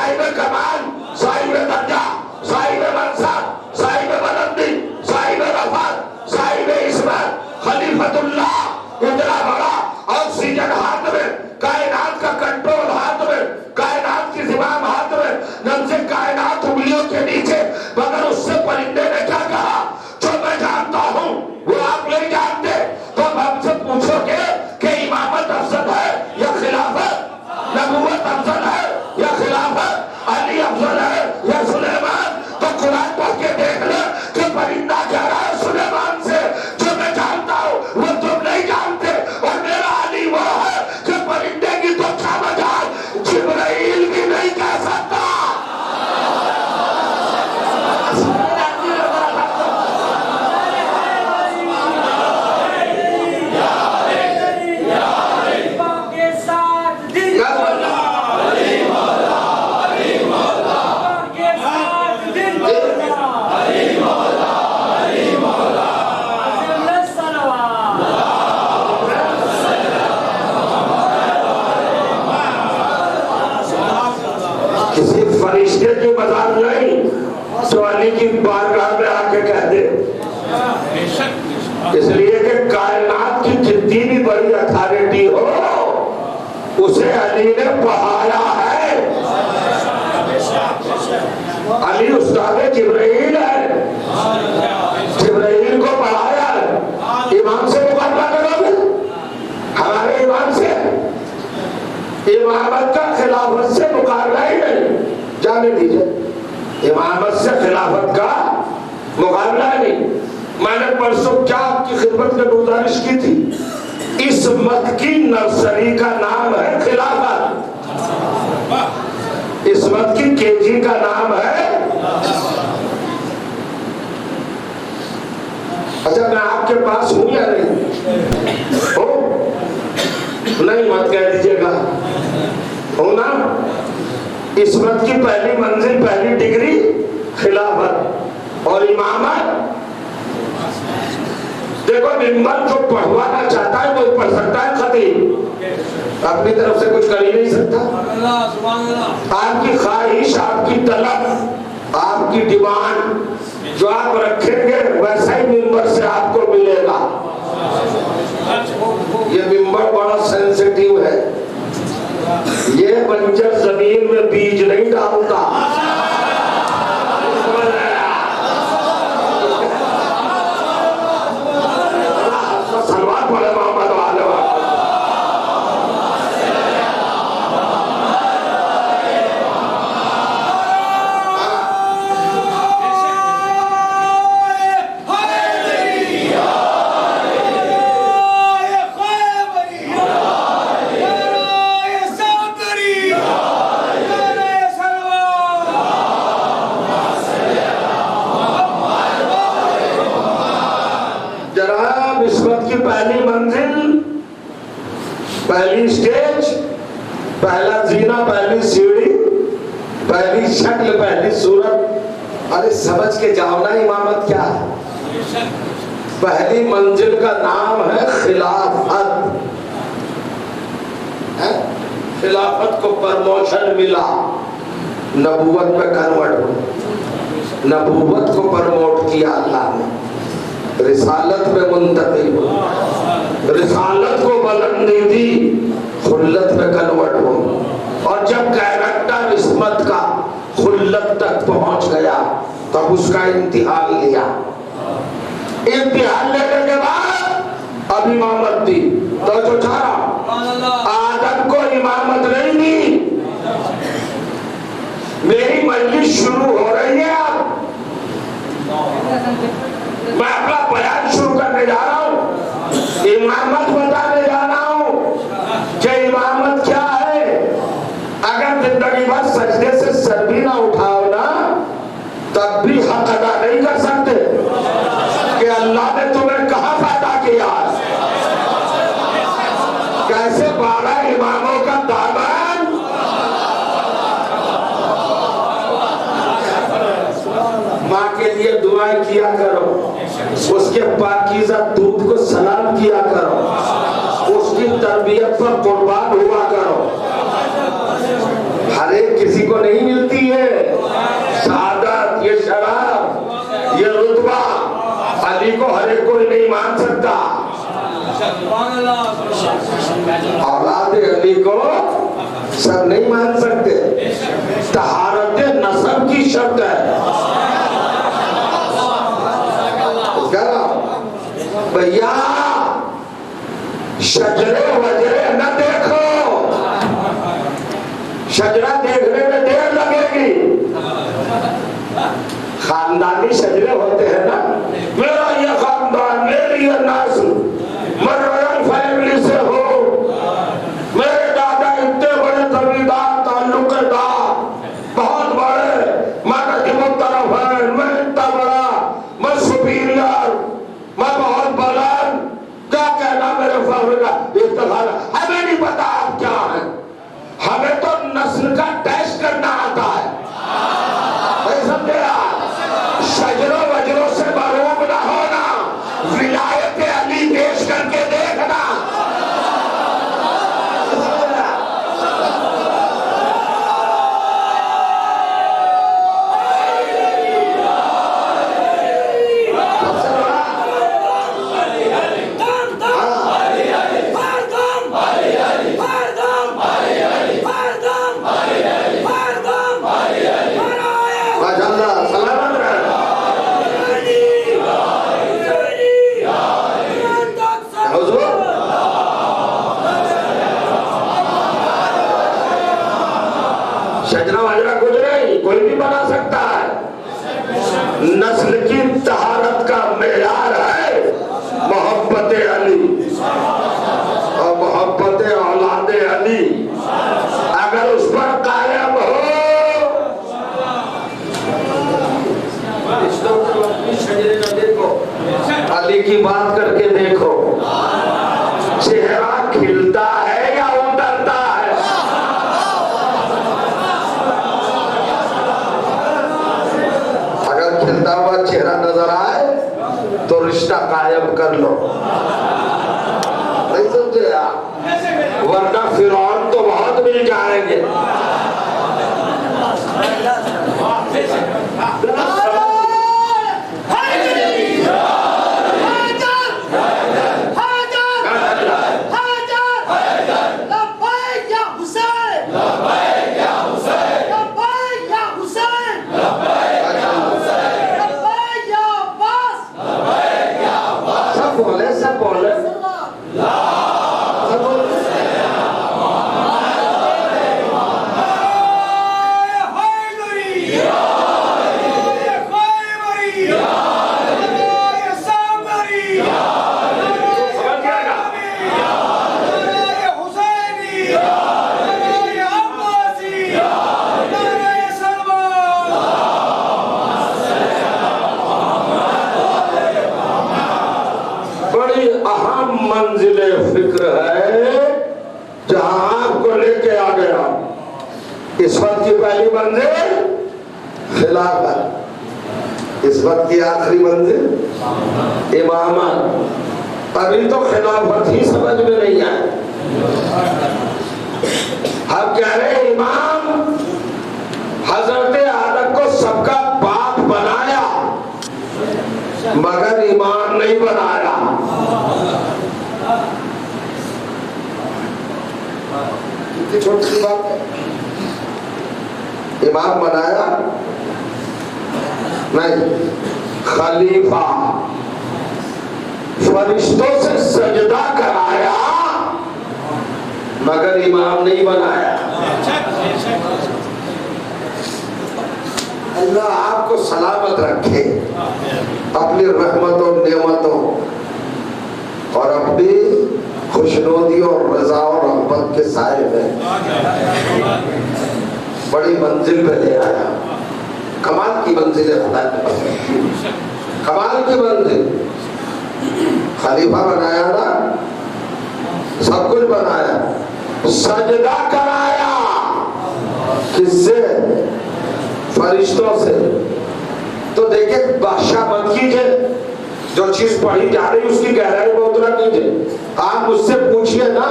صاحب کمال، صاحب درجہ، صاحب منصب، صاحب بلندی، صاحب رفعت، صاحب عصمت، خلیفۃ اللہ، اتنا بڑا آکسیجن ہاتھ میں، کائنات کا کنٹرول ہاتھ میں، کائنات کی زمام ہاتھ میں، نبض کائنات انگلیوں کے نیچے، مگر اس سے پرندے نے کیا کہا؟ جو میں جانتا ہوں وہ آپ نہیں جانتے، تو اب ہم سے پوچھو گے کہ امامت افضل ہے یا خلافت؟ نبوت افضل ہے یا خلافت؟ علی افضل ہے یا سلیمان؟ تو قرآن پڑھ کے دیکھ لیں کہ پرندہ کہہ رہا ہے سلیمان سے جو میں جانتا ہوں وہ تم نہیں جانتے، اور میرا علی وہ ہے کہ پرندے کی تو کیا مجال جبرائیل بھی نہیں کہہ سکتا۔ کسی فرشتے کی مدد نہیں تو علی کی بارگاہ میں آ کے کہہ دے، اس لیے کہ کائنات کی جتنی بھی بڑی اتھارٹی ہو اسے علی نے پڑھایا ہے۔ علی استاد جبرائیل ہے، جبرائیل کو پڑھایا ہے۔ امام سے مقابلہ کرو گے؟ ہمارے امام سے امامت کا خلافت سے مقابلہ ہی نہیں، جانے دیجئے، امامت سے خلافت کا مقابلہ نہیں۔ میں نے پرسوں کیا آپ کی خدمت میں گزارش کی تھی، عصمت کی نرسری کا نام ہے خلافت، عصمت کی KG کا نام ہے۔ اچھا میں آپ کے پاس ہوں یا نہیں ہوں؟ نہیں مت کہہ دیجئے گا، ہوں نا؟ عصمت کی پہلی منزل، پہلی ڈگری خلافت، اور امامت دیکھو منبر جو پڑھوانا چاہتا ہے وہ پڑھ سکتا ہے، خطیب اپنی طرف سے کچھ کر ہی نہیں سکتا۔ آپ کی خواہش، آپ کی طلب، آپ کی ڈیمانڈ جو آپ رکھیں گے ویسا ہی منبر سے آپ کو ملے گا۔ یہ منبر بڑا سینسیٹیو ہے، یہ بنجر زمین میں بیج نہیں ڈالتا۔ سلوات پڑھے محمد والے پہلی منزل، پہلی سٹیج، پہلا زینہ، پہلی سیڑھی، پہلی شکل، پہلی صورت۔ ارے سمجھ کے جاؤ نا امامت کیا ہے۔ پہلی منزل کا نام ہے خلافت۔ خلافت کو پرموشن ملا، نبوت میں کنورٹ ہو، نبوت کو پرموٹ کیا اللہ نے، رسالت میں منتقل ہو، رسالت کو بلندی دی، خلت میں کنورٹ ہو، اور جب کیریکٹر عصمت کا خلت تک پہنچ گیا تب اس کا امتحان لیا۔ امتحان لینے کے بعد اب امامت دی۔ تو جو چارہ آدم کو امامت نہیں دی، میری مجلس شروع ہو رہی ہے، اب میں اپنا بیان شروع کرنے جا رہا ہوں، امامت بتانے جا رہا ہوں کہ امامت کیا ہے۔ اگر زندگی بھر سجدے سے سر بھی نہ اٹھاؤ نا تب بھی حق ادا نہیں کر سکتے کہ اللہ نے تمہیں کہاں پیدا کیا۔ کیسے 12 اماموں کا دامن، ماں کے لیے دعائیں کیا کرو، اس کے پاکیزہ دودھ کو سلام کیا کرو، اس کی تربیت پر قربان ہوا کرو۔ ہر ایک کسی کو نہیں ملتی ہے سعادت، یہ شرف، یہ رتبہ علی کو ہر ایک کوئی نہیں مان سکتا. اولاد علی کو سب نہیں مان سکتے. طہارت نسب کی شرط ہے. بھیا شجرے وجرے نہ دیکھو، شجرہ دیکھنے میں دیر لگے گی. خاندانی شجرے ہوتے ہیں نا، میرا یہ خاندان، میری یہ نسل، میں رویل فیملی سے ہوں، میرے دادا اتنے بڑے زمیندار تعلق دار بہت بڑے، میں نجم الطرف ہے، میں اتنا بڑا، میں سپیریئر، میں بہت بلند. کیا کہنا میرے فخر کا افتخار. ہمیں نہیں پتا آپ کیا ہے، ہمیں تو نسل کا ٹیسٹ کرنا آتا ہے. نہیں سمجھے آپ؟ شجروں وجروں سے محروم نہ ہونا، ولایت علی پیش کر کے دیکھنا. شجرہ وجرہ کچھ نہیں، کوئی بھی بنا سکتا ہے. نسل کی طہارت کا معیار ہے محبت علی اور محبت اولاد علی. اگر اس پر قائم ہو، شجرے نہ دیکھو، علی کی بات کر کے دیکھو، چہرہ کھلتا ہے یا اترتا ہے. کھلتا ہوا چہرہ نظر آئے تو رشتہ قائم کر لو. نہیں سمجھے آپ؟ ورنہ فرعون تو بہت مل جائیں گے. منزل فکر ہے جہاں آپ کو لے کے آ گیا. اس وقت کی پہلی منزل خلافت، اس وقت کی آخری منزل امامت. ابھی تو خلافت ہی سمجھ میں نہیں آئے. ہم کہہ رہے ہیں امام حضرت آدم کو سب کا باپ بنایا مگر امام نہیں بنایا. کتنی چھوٹی سی بات ہے. امام بنایا نہیں، خلیفہ. فرشتوں سے سجدہ کرایا مگر امام نہیں بنایا. اللہ آپ کو سلامت رکھے اپنی رحمتوں نعمتوں اور اپنی خوشنودی اور رضا اور رحمت کے سائے میں بڑی منزل پہ لے آیا. کمال کی منزل ہے خدا کے پاس، کمال کی منزل. خلیفہ بنایا نا، سب کچھ بنایا، سجدہ کرایا. کس سے؟ فرشتوں سے. تو دیکھیں بادشاہ مت کیجئے، جو چیز پڑھی جا رہی اس کی گہرائی میں اترا کیجئے. آپ مجھ سے پوچھئے نا،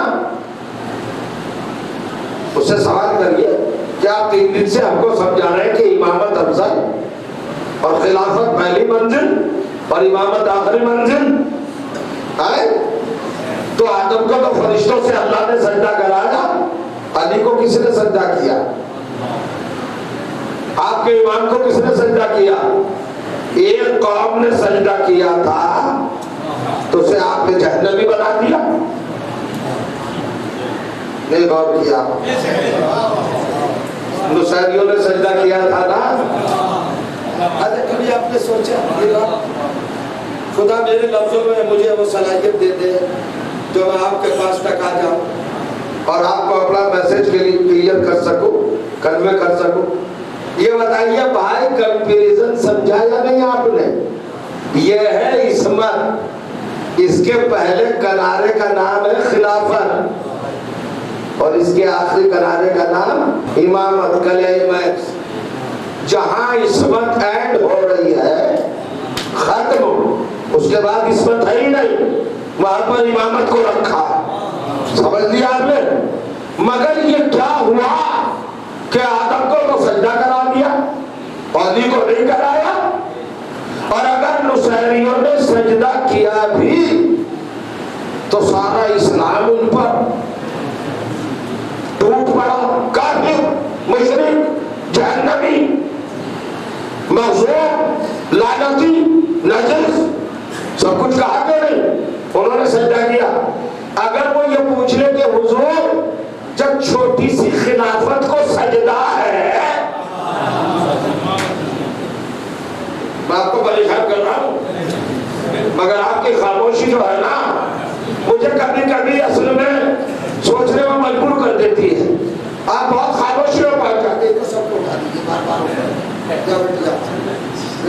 اس سے سوال کریے کیا آپ 3 دن سے ہم کو سمجھا رہے ہیں کہ امامت افضل اور خلافت پہلی منزل اور امامت آخری منزل ہے؟ تو آدم کو تو فرشتوں سے اللہ نے سجدہ کرایا، علی کو کس نے سجدہ کیا؟ آپ کے امام کو کس نے سجدہ کیا؟ ایک قوم نے سجدہ کیا تھا تو اسے آپ نے جہنمی بنا دیا؟ نہیں غور کیا؟ نصیریوں نے سجدہ کیا تھا نا؟ کبھی آپ نے سوچا خدا میرے لفظوں میں مجھے وہ صلاحیت دے دے جو میں آپ کے پاس تک آ جاؤں اور آپ کو اپنا میسج کلیئر کر سکوں، کنوے کر سکوں؟ یہ بتائیے بھائی کنفیوژن سمجھا یا نہیں آپ نے؟ یہ ہے عصمت، اس کے پہلے کنارے کا نام ہے خلافت اور اس کے آخری کنارے کا نام امامت، کلیمت۔ جہاں عصمت اینڈ ہو رہی ہے ختم، اس کے بعد عصمت ہے ہی نہیں، وہاں پر امامت کو رکھا۔ سمجھ لیا آپ نے؟ مگر یہ کیا ہوا کہ آدم کو تو سجدہ کرا دیا، علی کو نہیں کرایا؟ اور اگر نصیریوں نے سجدہ کیا بھی تو سارا اسلام ان پر ٹوٹ پڑا، کافر، مشرک، جہنمی، مغضوب، لعنتی، نجس، سب کچھ کہا کہ نہیں؟ انہوں نے سجدہ کیا۔ اگر وہ یہ پوچھ لے کہ حضور جب چھوٹی سی خلافت کو سجدہ ہے، میں آپ کو پریشان کر رہا ہوں مگر آپ کی خاموشی جو ہے نا مجھے کبھی کبھی اصل میں سوچنے میں مجبور کر دیتی ہے۔ آپ بہت خاموشی میں پاس جاتے ہیں، تو سب کو اٹھا دیجیے بار بار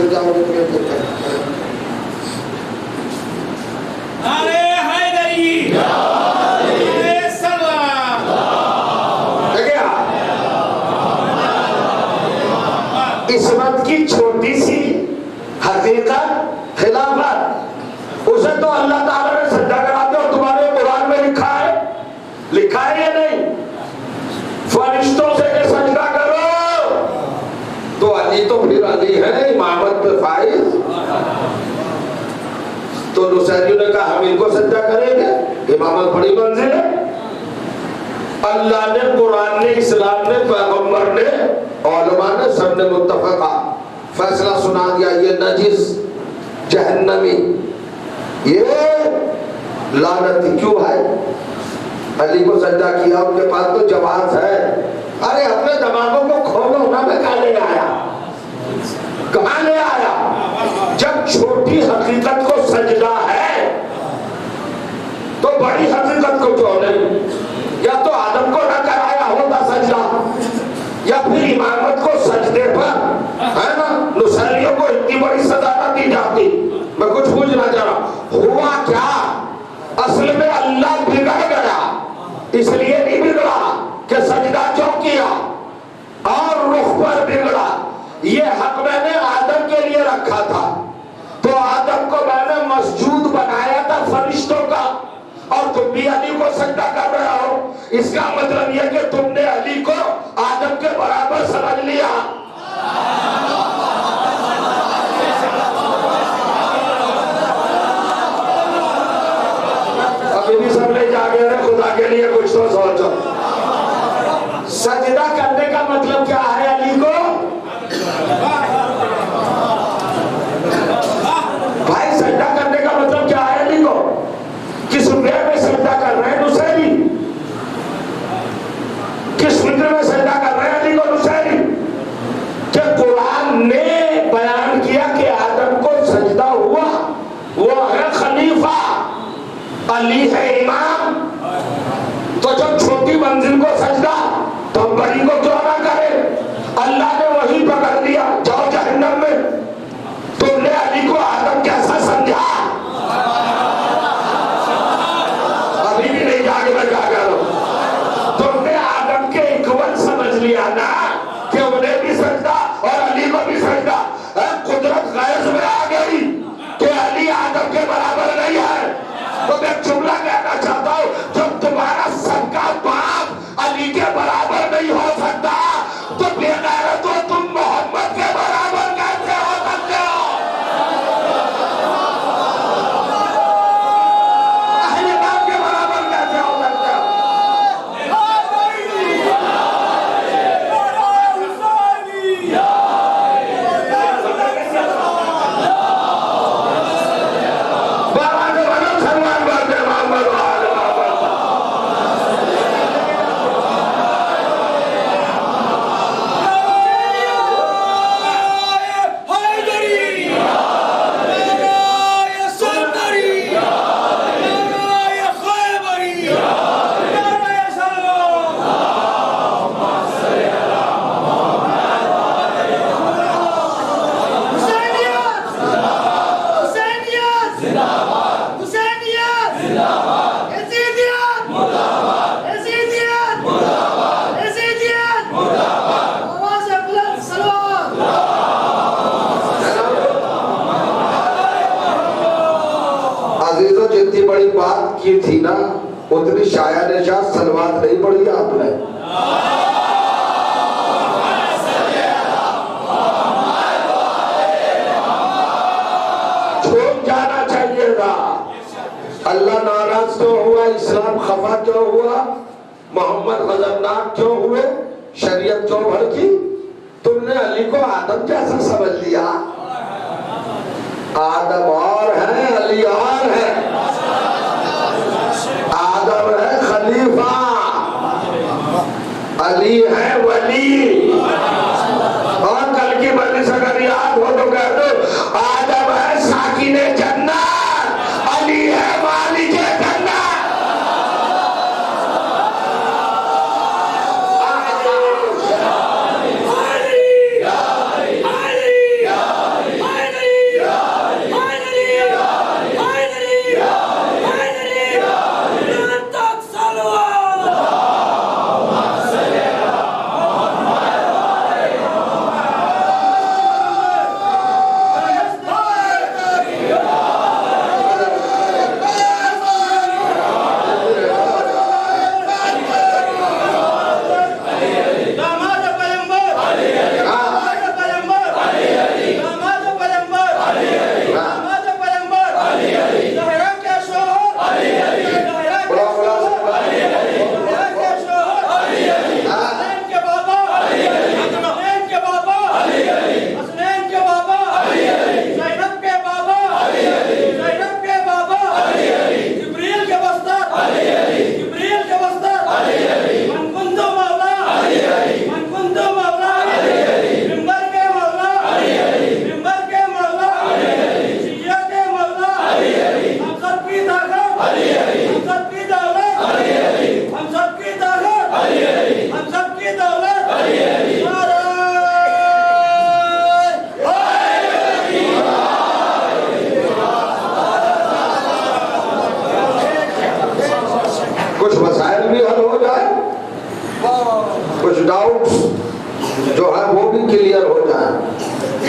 جاؤ ارے حیدری، ارے سلام۔ عصمت کی چھوٹی سی حقیقت خلافت، اسے تو اللہ تعالیٰ نے سجدہ کرا دیا اور تمہارے قرآن میں لکھا ہے یا نہیں؟ فرشتوں سے کہ سجدہ کرو، تو علی تو پھر علی ہے امامت پہ فائز۔ تو نصیریوں نے کہا ہم ان کو سجدہ کریں گے، امامت بڑی منزل ہے۔ اللہ نے، قرآن نے، اسلام نے، پیغمبر نے، علماء نے، سب نے متفقہ فیصلہ سنا دیا، یہ نجس، جہنمی، یہ لعنتی کیوں ہے؟ علی کو سجدہ کیا، ان کے پاس تو جواز ہے۔ ارے اپنے دماغوں کو کھولو نا، میں کہاں لے آیا؟ کہاں لے آیا؟ جب چھوٹی حقیقت کو سجدہ ہے تو بڑی حقیقت کو کیوں نہیں؟ یا تو آدم کو نہ کرایا ہوتا سجدہ، یا پھر امامت کو سجدے پر، ہے نا، نصیریوں کو اتنی بڑی سزا نہ دی جاتی۔ میں کچھ پوچھنا چاہ رہا ہوں، ہوا کیا؟ اصل میں اللہ بگڑ گیا، اس لیے نہیں بگڑا کہ سجدہ کیوں کیا اور رخ پر بگڑا۔ یہ حق میں نے آدم کے لیے رکھا تھا، تو آدم کو میں نے مسجود بنایا تھا فرشتوں کا، اور تم بھی علی کو سجدہ کر رہے ہو۔ اس کا مطلب یہ کہ تم نے علی کو آدم کے برابر سمجھ لیا۔ ابھی بھی سب لے جاگے رہے، خدا کے لیے کچھ تو سوچو۔ سجدہ کرنے کا مطلب کیا ہے علی کو؟ بھائی سجدہ کرنے کا مطلب کیا ہے علی کو؟ کس روپے میں سجدہ کر رہے ہیں نصیری؟ کس فکر میں سجدہ کر رہے ہیں علی کو نصیری؟ کہ قرآن نے بیان کیا کہ آدم کو سجدہ ہوا، وہ ہے خلیفہ، علی ہے امام، تو جب چھوٹی منزل کو سجدہ تو ہم بڑی کو کیوں نہ کریں؟ اللہ نے وہی پکڑ لیا، جاؤ جہنم میں۔ تم نے علی کو آدم کیسا سمجھا؟ ابھی بھی نہیں جاگے، میں جاگا رہا۔ تم نے آدم کے اکول سمجھ لیا نا کہ انہیں بھی سجدہ اور علی کو بھی سجدہ۔ قدرت غیظ میں آ گئی کہ علی آدم کے برابر نہیں ہے۔ تو میں جملہ کہنا چاہتا ہوں، جب تمہارا سب کا باپ علی کے برابر نہیں ہو سکتا اتنی شاید نشاط سلوات نہیں پڑھی آپ نے؟ چھوٹ جانا چاہیے تھا. اللہ ناراض کیوں ہوا؟ اسلام خفا کیوں ہوا؟ محمد غضبناک کیوں ہوئے؟ شریعت کیوں بھڑکی؟ تم نے علی کو آدم جیسا سمجھ لیا. آدم اور ہے، علی اور ہے. آدم ہے خلیفہ، علی ہے ولی. اور کل کی مجلس اگر یاد ہو تو کہہ دو آدم ہے ساکن جنت، علی ہے مالک جنت. کچھ مسائل بھی حل ہو جائے، کچھ ڈاؤٹس جو ہے وہ بھی کلیئر ہو جائے.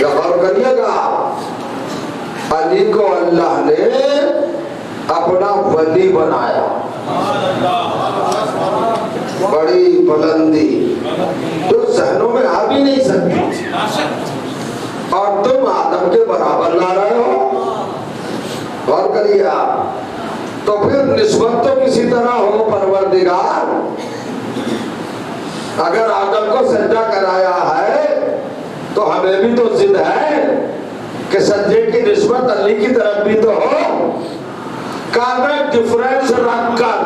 غور کریے گا، علی کو اللہ نے اپنا ولی بنایا. بڑی بلندی تو ذہنوں میں آ بھی نہیں سکتی، اور تم آدم کے برابر لا رہے ہو. غور کریے آپ. تو پھر نسبت تو کسی طرح ہو. پروردگار اگر آدم کو سجدہ کرایا ہے تو ہمیں بھی تو ضد ہے کہ سجدے کی نسبت علی کی طرف بھی تو ہو. کہا ڈفرینس رکھ کر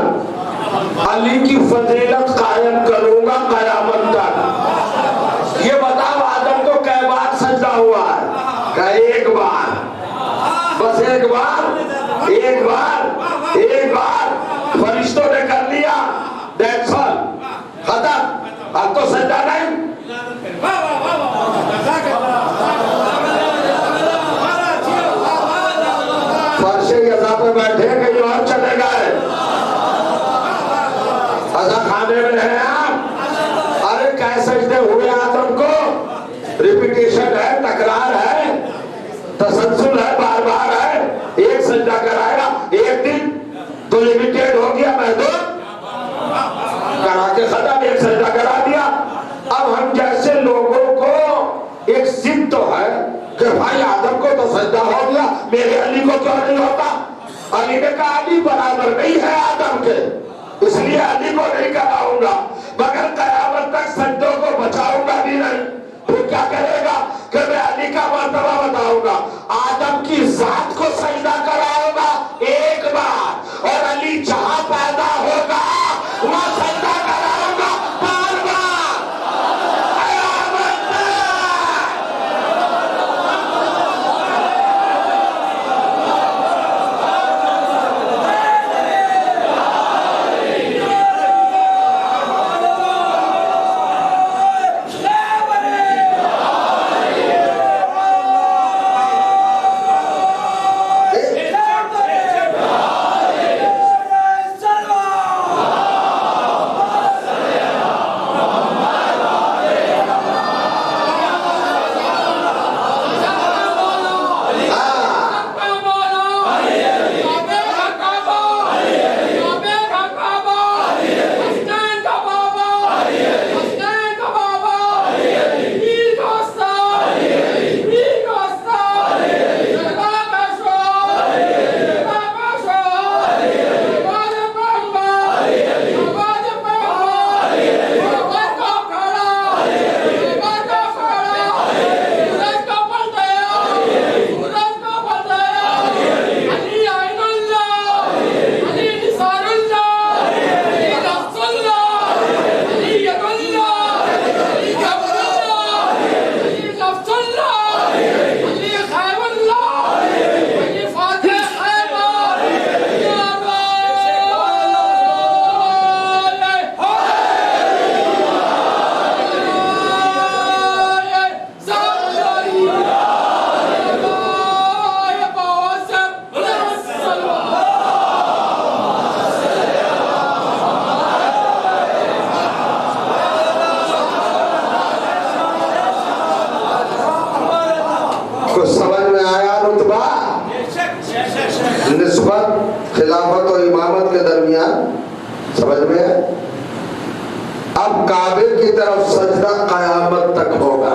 علی کی فضیلت قائم کروں گا قیامت تک. یہ بتاؤ آدم کو کئی بار سجدہ ہوا ہے؟ کہ ایک بار، بس ایک بار. ایک بار فرشتوں نے کر لیا، دیٹس آل، ختم. اب تو سجدہ نہیں. فرش یزا پہ بیٹھے کہیں اور چلے گئے. ایسا کھانے میں ہیں آپ. ارے کیا سجدے ہوئے آدم کو؟ ریپیٹیشن ہے، تکرار ہے، تسلسل ہے، بار بار ہے. ایک سجدہ کرائے گا ایک دن تو لیمیٹیڈ ہو گیا، محدود کرا کے ختم. ایک سجدہ کرا دیا. اب ہم جیسے لوگوں کو ایک ضد تو ہے کہ بھائی آدم کو تو سجدہ ہو گیا، میرے علی کو کیوں نہیں ہوتا؟ علی نے کہا علی برابر نہیں ہے آدم کے، اس لیے علی کو نہیں کراؤں گا، مگر قیامت تک سجدوں کو بچاؤں گا بھی نہیں. پھر کیا کرے گا کہ میں علی کا مرتبہ بتاؤں گا. آدم کی ذات کو سجدہ کراؤں گا ایک بار، اور علی جہاں پیدا ہوگا وہاں سجدہ کراؤں گا بار بار. قیامت نسبت خلافت اور امامت کے درمیان، سمجھ میں ہے؟ اب کعبے کی طرف سجدہ قیامت تک ہوگا۔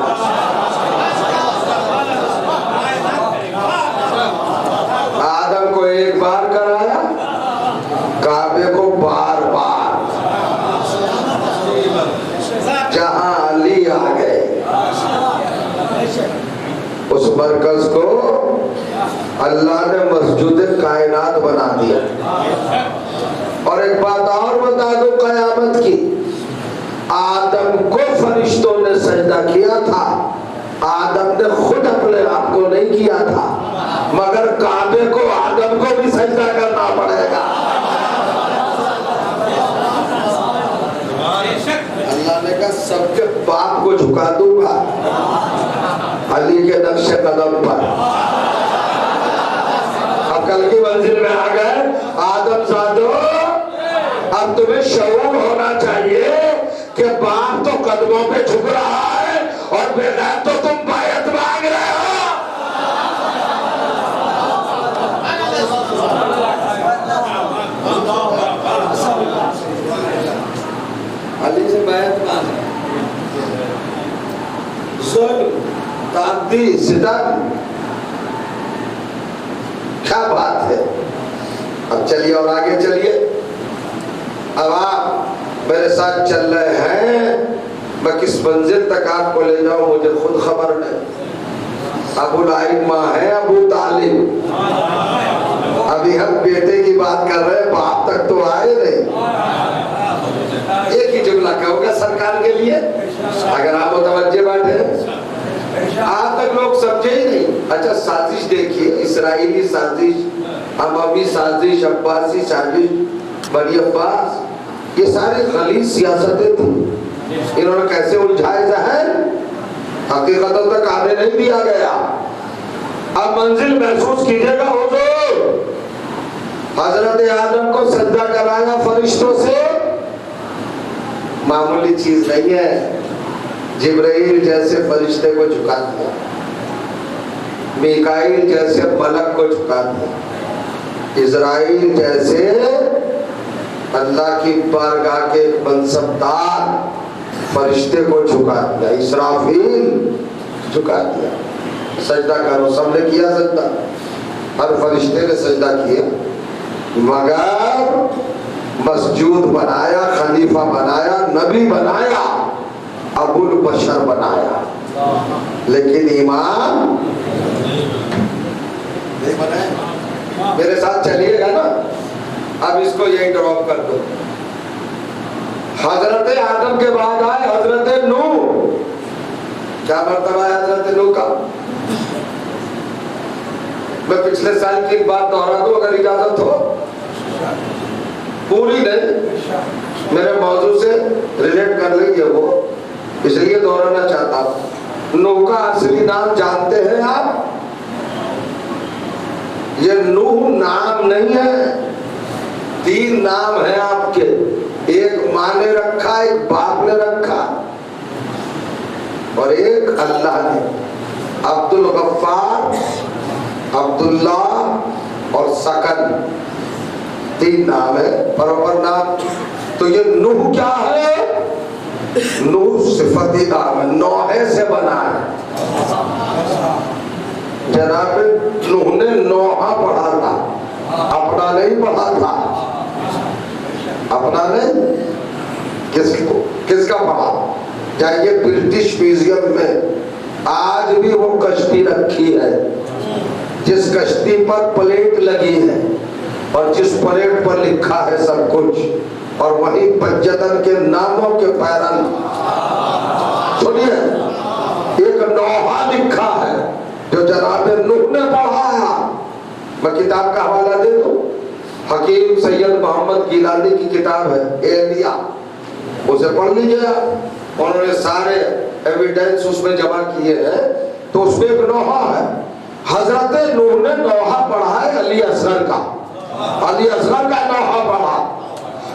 آدم کو ایک بار کرایا، کعبے کو بار بار، جہاں علی آ گئے اس مرکز کو اللہ نے مسجد کائنات بنا دیا۔ اور ایک بات اور بتا دو قیامت کی، آدم کو فرشتوں نے سجدہ کیا تھا، آدم نے خود اپنے آپ کو نہیں کیا تھا، مگر کعبے کو آدم کو بھی سجدہ کرنا پڑے گا۔ اللہ نے کہا سب کے باپ کو جھکا دوں گا علی کے نقش قدم پر۔ اب کل کی منزل میں آ گئے، آدم زادو اب تمہیں شعور ہونا چاہیے کہ باپ تو قدموں پہ جھک رہا ہے اور بغیر تو تم بیعت مانگ رہے ہو۔ علی سے بیعت مانگ، ظلم، تعدی، ستم، کیا بات ہے؟ اب چلیے اور آگے چلیے۔ اب آپ میرے ساتھ چل رہے ہیں، میں کس منزل تک آپ کو لے جاؤں مجھے خود خبر نہیں۔ ابو الائمہ ہے ابو طالب، ابھی ہم بیٹے کی بات کر رہے ہیں، باپ تک تو آئے نہیں۔ ایک ہی جملہ کہوں گا سرکار کے لیے، اگر آپ متوجہ بیٹھے، آج تک لوگ سمجھے ہی نہیں۔ اچھا سازش دیکھیے، اسرائیلی سازش، اموی سازش، عباسی سازش، بنی عباس، یہ ساری غلیظ سیاستیں تھیں، انہوں نے کیسے الجھائے ذہن، حقیقت تک آنے نہیں دیا گیا۔ اب منزل محسوس کیجئے گا حضور، حضرت آدم کو سجدہ کرایا فرشتوں سے، معمولی چیز نہیں ہے۔ جبرائیل جیسے فرشتے کو جھکا دیا، میکائیل جیسے ملک کو جھکا دیا، اسرائیل جیسے اللہ کی بارگاہ کے ایک منصبدار فرشتے کو جھکا دیا، اسرافیل جھکا دیا۔ سجدہ کرو، سب نے کیا سجدہ، ہر فرشتے نے سجدہ کیا، مگر مسجود بنایا، خلیفہ بنایا، نبی بنایا، ابو البشر بنایا، لیکن امام نہیں بنایا۔ میرے ساتھ چلیے گا نا؟ اب اس کو یہی ڈراپ کر دو۔ حضرت آدم کے بعد آئے حضرت نوح، کیا مرتبہ ہے حضرت نوح کا؟ میں پچھلے سال کی ایک بات دہرا دوں اگر اجازت ہو، پوری نہیں، میرے موضوع سے ریلیٹ کر لیجیے وہ، اس لیے دہرانا چاہتا ہوں۔ نوح کا اصلی نام جانتے ہیں آپ؟ یہ نوح نام نہیں ہے، تین نام ہیں آپ کے، ایک ماں نے رکھا، ایک باپ نے رکھا، اور ایک اللہ نے۔ عبد الغفار، عبداللہ اور سکن، تین نام ہے، پراپر نام۔ تو یہ نوح کیا ہے؟ نوح صفتی نام ہے، نوحے سے بنا ہے۔ جناب نوح نے نوحہ پڑھا تھا، اپنا نہیں پڑھا تھا، اپنا نہیں، کس کا پڑھا؟ جائیے برٹش میوزیم میں آج بھی وہ کشتی رکھی ہے، جس کشتی پر پلیٹ لگی ہے اور جس پلیٹ پر لکھا ہے سب کچھ، اور وہیں پنجتن کے ناموں کے پیرن، سنیے، ایک نوحہ لکھا ہے جو جناب نوح نے پڑھایا۔ میں کتاب کا حوالہ دے دوں، حکیم سید محمد گیلانی کی کتاب ہے ایلیا، اسے پڑھ لیجیے، انہوں نے سارے ایویڈنس اس میں جمع کیے ہیں، تو اس میں ایک نوحہ ہے۔ حضرت نوح نے نوحہ پڑھا ہے علی اصغر کا، علی اصغر کا نوحہ پڑھا،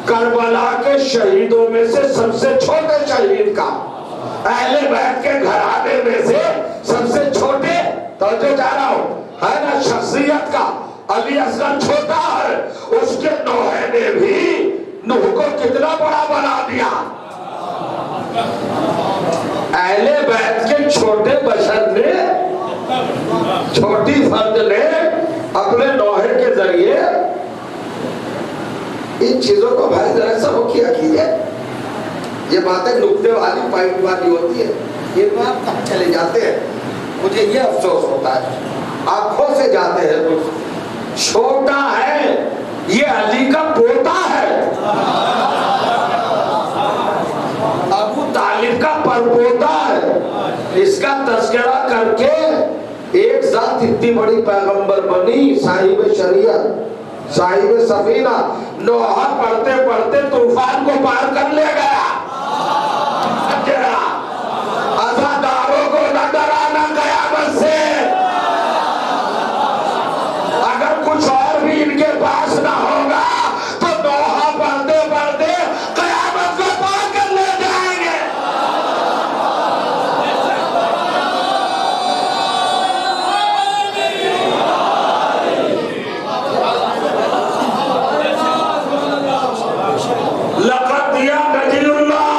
کربلا کے شہیدوں میں سے سب سے چھوٹے شہید کا، اہل بیت کے گھرانے میں سے سب سے چھوٹے، توجہ چاہ رہا ہوں، ہے نا، شخصیت کا علی اصغر چھوٹا ہے، اس کے نوحے نے بھی نوح کو کتنا بڑا بنا دیا۔ اہل بیت کے چھوٹے بشر نے، چھوٹی فرد نے اپنے نوحے کے ذریعے ان چیزوں کو بھائی ذرا سبق کیا کیجئے۔ یہ باتیں نکتے والی پوائنٹ والی ہوتی ہے، یہ بات تک چلے جاتے ہیں۔ مجھے یہ افسوس ہوتا ہے، آنکھوں سے جاتے ہیں کچھ۔ چھوٹا ہے، یہ علی کا پوتا ہے، ابو طالب کا پرپوتا ہے۔ اس کا تذکرہ کر کے ایک ذات اتنی بڑی پیغمبر بنی، صاحب شریعت، صاحب سفینہ، نوح پڑھتے پڑھتے طوفان کو پار کر لے گیا۔ عزاداروں کو نہ ڈرانا قیامت سے، اگر کچھ اور بھی ان کے پاس نہ ہوگا تو نوح پڑھتے پڑھتے قیامت کو پار کر لے جائیں گے۔ لقد یا نبی اللہ،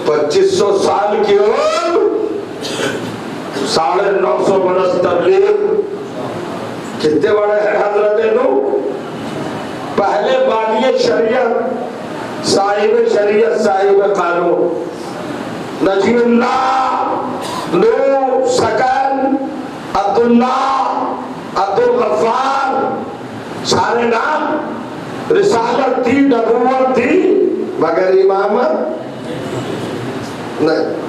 2500 سال کی عمر، 950 برس تبلیغ، کتنے بڑے ہیں حضرت نوح؟ پہلے بانی شریعت، صاحب شریعت، صاحب قانون، نجی اللہ، نوح، سکن، عبداللہ، عبدالغفار، سارے نام۔ رسالت تھی، نبوت تھی، مگر امامت نہیں۔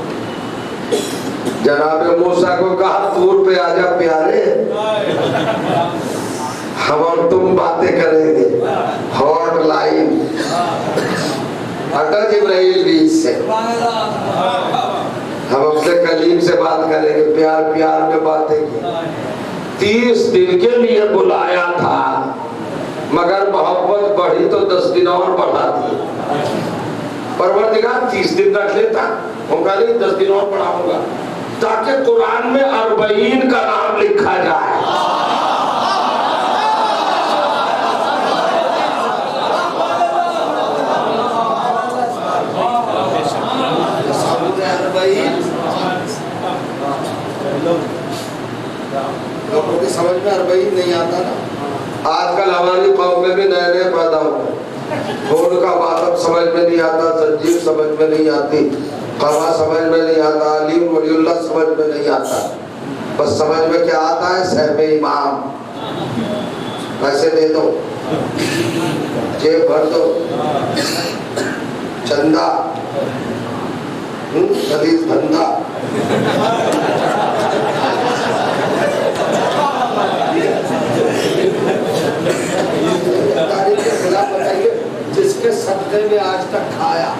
جناب موسیٰ کو کہا طور پہ آجا پیارے، ہم اور تم باتیں کریں گے، ہاٹ لائن۔ اٹل جبرائیل بھی اس سے، ہم اپنے کلیم سے بات کریں گے، پیار پیار میں باتیں کی۔ 30 دن کے لیے بلایا تھا، مگر محبت بڑھی تو 10 دن اور بڑھا دی۔ پروردگار 30 دن رکھ لیتا، وہ کہا نہیں 10 دن اور بڑھاؤں گا، تاکہ قرآن میں 40 کا نام لکھا جائے۔ لوگوں کی سمجھ میں 40 نہیں آتا نا۔ آج کل ہماری قوم میں بھی نئے نئے پیدا ہوئے، خون کا ماتم سمجھ میں نہیں آتا، زنجیر سمجھ میں نہیں آتی، قرآن سمجھ میں نہیں آتا، علیم ولی اللہ سمجھ میں نہیں آتا۔ بس سمجھ میں کیا آتا ہے؟ صاحب امام، پیسے دے دو، جیب بھر دو، چندہ، حدیث دھندا۔ تاریخ کے خلاف بتائیے، جس کے صدقے میں آج تک کھایا،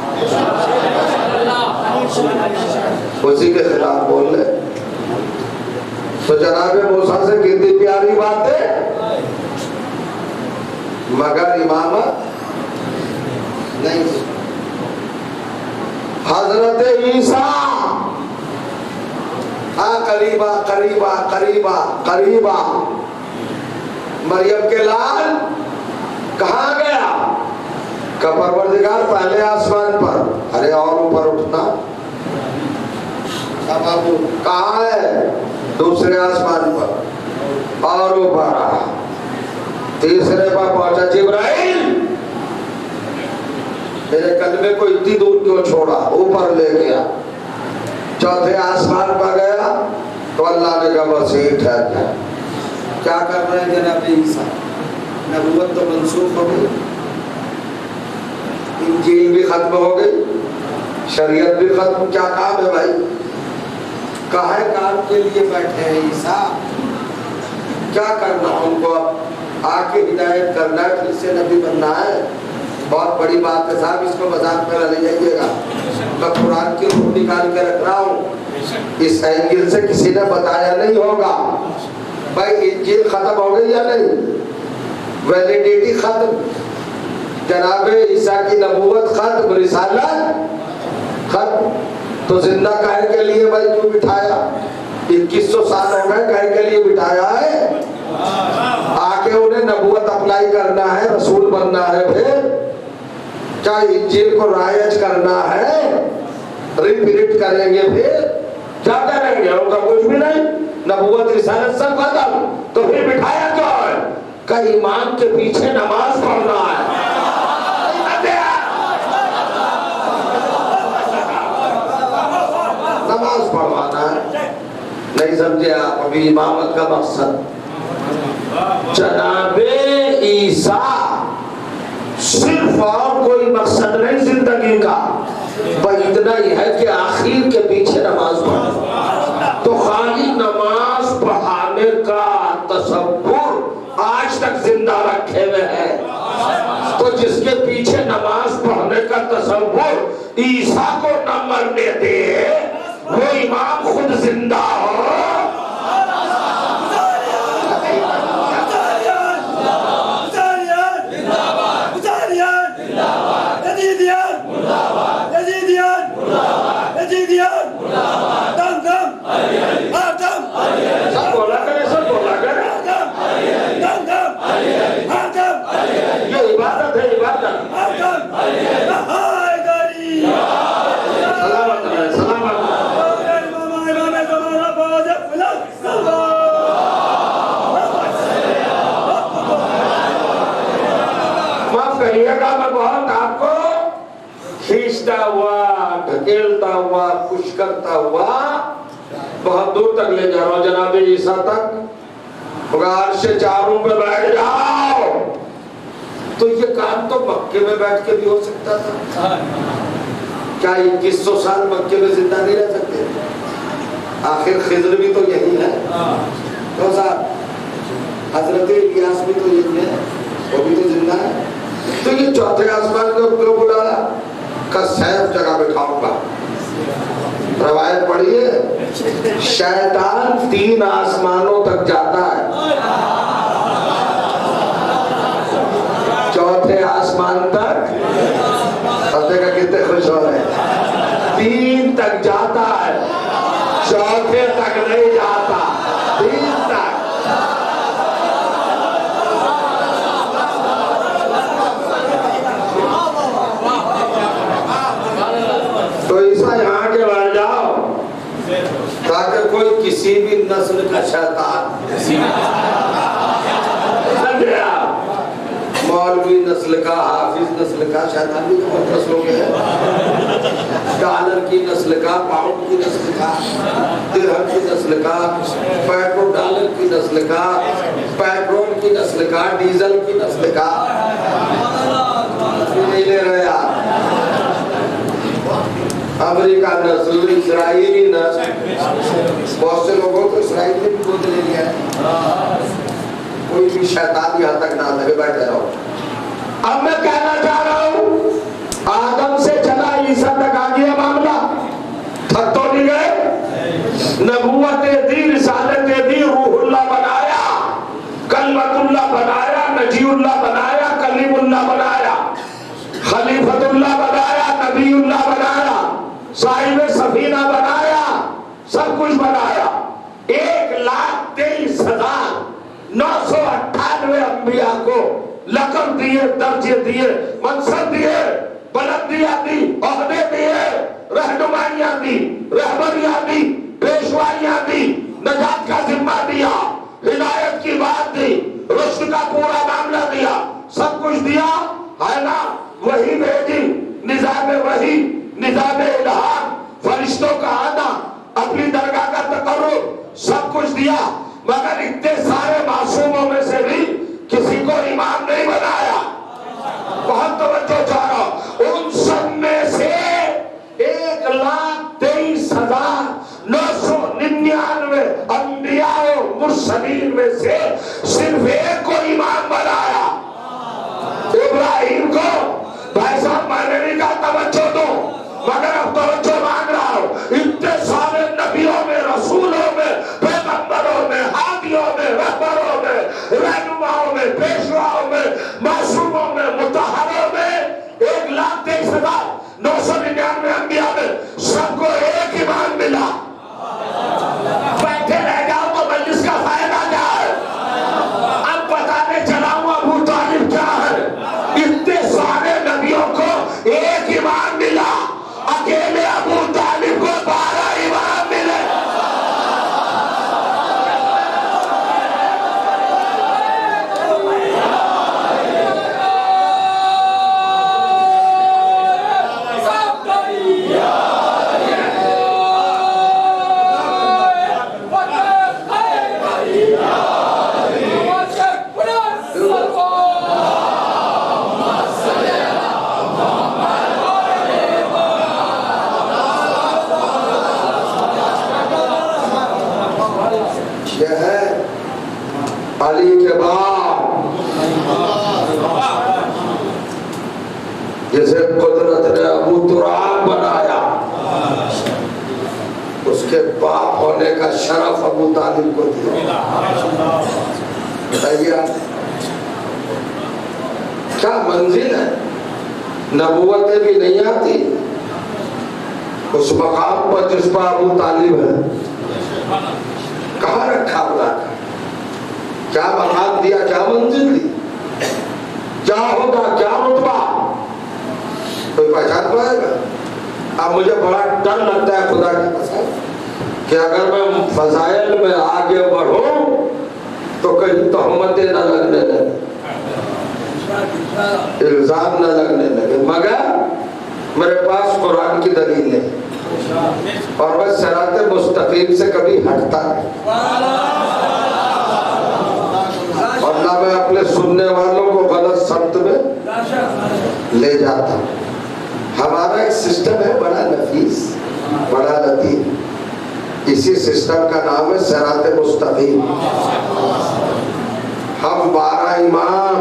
اسی کے خلاف بول لے۔ تو جناب موسیٰ سے کتنی پیاری بات ہے، مگر امامت نہیں۔ حضرت عیسیٰ قریبا قریبا قریبا قریبا، مریم کے لال کہاں گیا؟ کہ پروردگار پہلے آسمان پر، ارے اور اوپر اٹھنا، بابو کہاں ہے؟ دوسرے آسمان پر، اور اوپر، تیسرے پر پہنچا جبرائیل، میرے کلمے کو اتنی دور کیوں چھوڑا؟ اوپر لے گیا، چوتھے آسمان پر گیا تو اللہ نے کہا بس یہی ٹھہر گیا۔ کیا کر رہے ہیں جناب عیسیٰ؟ نبوت تو منسوخ ہو گئی، انجیل بھی ختم ہو گئی، شریعت بھی ختم، کیا کام ہے بھائی؟ کہے کام کے لیے بیٹھے ہیں عیسیٰ؟ کیا کرنا ان کو؟ اب آ کے ہدایت کرنا ہے، پھر سے نبی بننا ہے۔ بہت بڑی بات ہے صاحب، اس کو مذاق میں لے جائیے گا، میں قرآن کی روح نکال کے رکھ رہا ہوں، اس اینگل سے کسی نے بتایا نہیں ہوگا۔ بھائی انجیل ختم ہو گئی یا نہیں؟ ویلیڈیٹی ختم، جناب عیسیٰ کی نبوت ختم، رسالت ختم، تو زندہ کہنے کے لیے بھائی کیوں بٹھایا؟ 2100 سال ہو گئے کہیں کے لیے بٹھایا ہے؟ آگے انہیں نبوت اپلائی کرنا ہے، رسول بننا ہے، پھر کیا انجیل کو رائج کرنا ہے، ریپیٹ کریں گے، پھر کیا کریں گے؟ ان کا کچھ بھی نہیں، نبوت رسالت سب ختم، تو پھر بٹھایا کیا ہے؟ کہ ایمان کے پیچھے نماز پڑھنا ہے۔ نماز پڑھوانا ہے، نہیں سمجھے آپ؟ ابھی امامت کا مقصد جناب عیسیٰ صرف اور کوئی مقصد نہیں زندگی کا، بس اتنا ہی ہے کہ آخر کے پیچھے نماز پڑھنا۔ تو خالی نماز پڑھانے کا تصور آج تک زندہ رکھے ہوئے ہے، تو جس کے پیچھے نماز پڑھنے کا تصور عیسیٰ کو نہ مرنے دے، وہ امام خود زندہ ہو۔ سب بولا کرے، سب بولا کرے، یہ عبادت ہے، عبادت۔ سلامت رہے، سلامت رہے۔ معاف کریے گا، میں بہت آپ کو کھینچتا ہوا، ڈھکیلتا ہوا، خوش کرتا ہوا بہت دور تک لے جا رہا ہوں، جناب عیسیٰ تک۔ عرش چاروں پہ بیٹھ جاؤ، تو یہ کام تو مکے میں بیٹھ کے بھی ہو سکتا تھا۔ کیا 2100 سال مکے میں زندہ نہیں رہ سکتے؟ آخر خضر بھی تو یہی ہے، تو صاحب حضرت الیاس بھی تو یہی ہے، وہ بھی تو زندہ ہے۔ تو یہ چوتھے آسمان کو کیوں بلایا؟ کہ سیف جگہ بٹھاؤں گا۔ روایت پڑھیے، شیطان 3 آسمانوں تک جاتا ہے، چوتھے آسمان تک، اب دیکھا کتنے خوش ہو رہے ہیں، 3 تک جاتا ہے، چوتھے تک نہیں جاتا، 3 تک۔ تو عیسیٰ یہاں کے بڑھ جاؤ تاکہ کوئی کسی بھی نسل کا شیطان، مولوی نسل کا، حافظ نسل کا، شیطان بھی بہت نسلوں کے ہیں، ڈالر کی نسل کا، پاؤنڈ کی نسل کا، درہم کی نسل کا، پیٹرو ڈالر کی نسل کا، پیٹرول کی نسل کا، ڈیزل کی نسل کا، نہیں لے رہے آپ، امریکہ نسل، اسرائیلی نسل، بہت سے لوگوں کو اسرائیل نے بھی گود لے لیا ہے۔ کوئی بھی شیطان یہاں تک نہ آتا ہے، بیٹھے رہو۔ اب میں کہنا چاہ رہا ہوں، آدم سے چلا عیسیٰ تک آ گیا معاملہ، تھک تو نہیں گئے؟ نبوت دی، رسالت دی، روح اللہ بنایا، کلمت اللہ بنایا، نجی اللہ بنایا، کلیم اللہ بنایا، خلیفت اللہ بنایا، نبی اللہ بنایا، صاحب سفینہ بنایا، سب کچھ بنایا۔ 1,23,998 انبیاء کو لقب دیے، درجے دیے، منصب دیے، بلندیاں دی، عہدے دیے، رہنمائیاں دی، رہبریاں دی، پیشوائیاں دی، نجات کا ذمہ دیا، ہدایت کی بات دی، رشد کا پورا معاملہ دیا، سب کچھ دیا ہے نا؟ وہی بھیجی، نظام وحی، نظام الہام، فرشتوں کا آنا، اپنی درگاہ کا تقرب، سب کچھ دیا، مگر اتنے سارے معصوموں میں سے بھی کسی کو امام نہیں بنایا۔ بہت توجہ چاہ رہا ہوں، ان سب میں سے 1,23,999 انبیاء و مرسلین میں سے صرف ایک کو امام بنایا، ابراہیم کو۔ بھائی صاحب میں نے نہیں کہا توجہ دو، مگر اب توجہ مانگ رہا ہوں، اتنے سارے نبیوں میں، رسولوں میں، پیغمبروں میں، ہادیوں میں، رہبروں میں، رہنماؤں میں، پیشواؤں میں، معصوموں میں، مطہروں میں، 1,23,999 انبیاء میں سب کو ایک امام ملا۔ بیٹھے یہ ہے علی کے بعد جسے قدرت نے ابو تراب بنایا، اس کے باپ ہونے کا شرف ابو طالب کو دیا۔ بتائیے کیا منزل ہے، نبوتیں بھی نہیں آتی اس مقام پر جس پر ابو طالب ہے۔ کہاں رکھا اللہ کا، کیا مقام دیا، کیا منزل دی، کیا ہوگا، کیا رتبہ، کوئی پہچان پائے گا؟ اب مجھے بڑا ڈر لگتا ہے خدا کی قسم کہ اگر میں فضائل میں آگے بڑھوں تو کہیں تہمتیں نہ لگنے لگے، الزام نہ لگنے لگے، مگر میرے پاس قرآن کی دلیل ہے اور میں صراط مستقیم سے کبھی ہٹتا نہیں، اور نہ میں اپنے سننے والوں کو غلط سمت میں لے جاتا۔ ہمارا ایک سسٹم ہے بڑا نفیس، بڑا لطیف، اسی سسٹم کا نام ہے صراط مستقیم۔ ہم 12 امام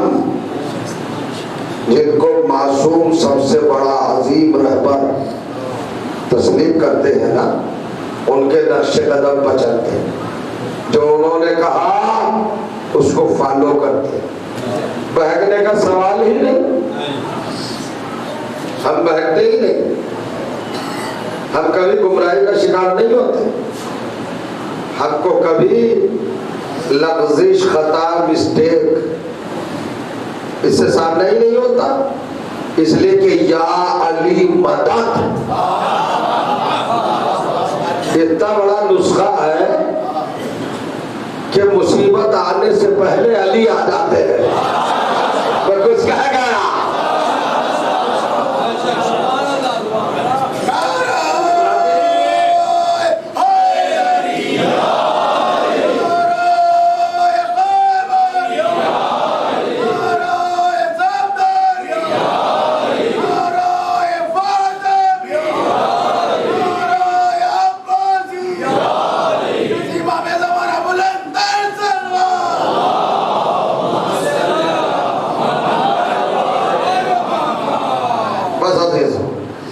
جن کو معصوم سب سے بڑا عظیم رہبر تسلیم کرتے ہیں نا، ان کے نقش قدم پر چلتے ہیں، جو انہوں نے کہا اس کو فالو کرتے ہیں، بہکنے کا سوال ہی نہیں، ہم بہکتے ہی نہیں، ہم کبھی گمراہی کا شکار نہیں ہوتے، ہم کو کبھی لغزش، خطا، مسٹیک اس سے سامنا ہی نہیں ہوتا، اس لیے کہ یا علی مدد اتنا بڑا نسخہ ہے کہ مصیبت آنے سے پہلے علی آ جاتے ہیں۔ میں کچھ کہہ گیا،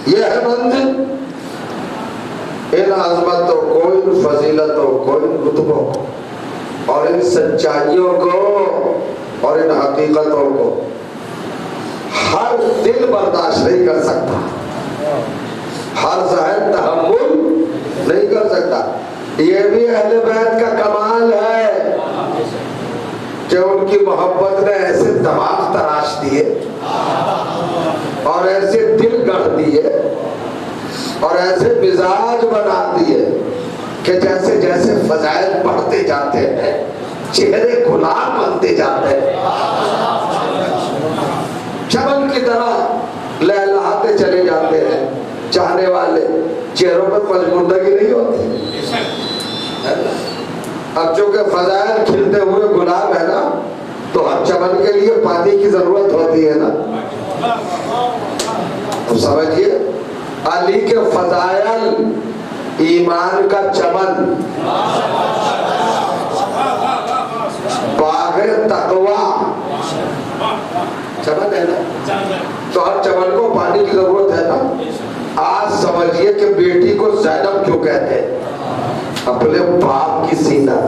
یہ ہے منزل، ان عظمتوں کو، ان فضیلتوں کو، ان رتبوں کو اور ان سچائیوں کو اور ان حقیقتوں کو ہر دل برداشت نہیں کر سکتا، ہر ذہن تحمل نہیں کر سکتا۔ یہ بھی اہل بیت کا کمال ہے کہ ان کی محبت نے ایسے دماغ تراش دیے اور ایسے دل گڑھ دیے اور ایسے مزاج بنا دیے کہ جیسے جیسے فضائل بڑھتے جاتے ہیں چہرے گلاب بنتے جاتے ہیں، چمن کی طرح لہلہاتے چلے جاتے ہیں، چاہنے والے چہروں پر پژمردگی نہیں ہوتی۔ اب چونکہ فضائل کھلتے ہوئے گلاب ہے نا، تو ہر چمن کے لیے پانی کی ضرورت ہوتی ہے نا، تو سمجھئے علی کے فضائل ایمان کا چمن، باغ تقویٰ چمن ہے نا، تو ہر چمن کو پانی کی ضرورت ہے نا۔ آج سمجھئے کہ بیٹی کو زینب کیوں کہتے ہیں، اپنے باپ کی سینہ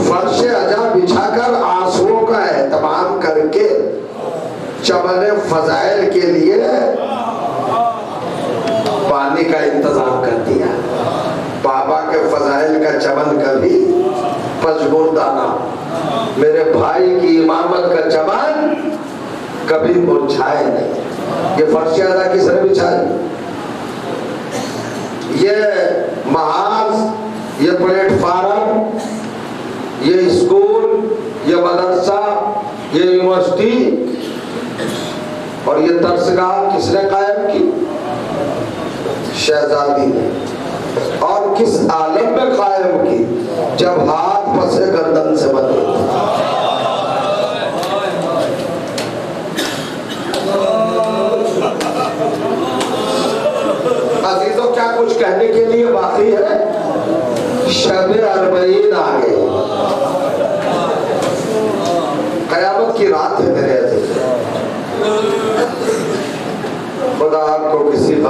فرش عجا بچھا کر آنسوؤں کا اہتمام کر کے چمن فضائل کے لیے پانی کا انتظام کر دیا۔ بابا کے فضائل کا چمن کبھی پژمردہ نہ، میرے بھائی کی امامت کا چمن کبھی مرجھائے نہیں۔ یہ فرش عجا کس نے بچھائی؟ یہ محاذ، یہ پلیٹ فارم، یہ اسکول، یہ مدرسہ، یہ یونیورسٹی اور یہ درسگاہ کس نے قائم کی؟ شہزادی نے۔ اور کس عالم میں قائم کی؟ جب ہاتھ پسے گردن سے بندھے۔ عزیزوں کیا کچھ کہنے کے لیے باقی ہے؟ شب اربعین آ گئی،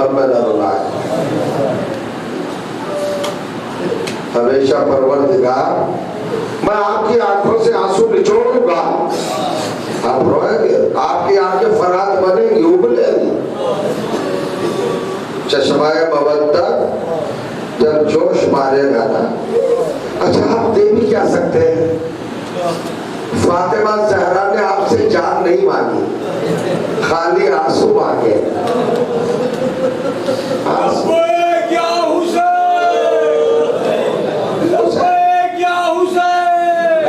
ہمیں نہ رلائے۔ ہمیشہ پروردگار میں آپ کی آنکھوں سے آنسو نچوڑوں گا، آپ روئیں گے، آپ کی آنکھیں فرات بنیں گی، ابلیں گی، چشمہ مودت جب جوش مارے گا نا۔ اچھا آپ دے بھی کیا سکتے ہیں؟ فاطمہ زہرا نے آپ سے جان نہیں مانگی، خالی آنسو مانگے۔ لبیک یا حسین، لبیک یا حسین،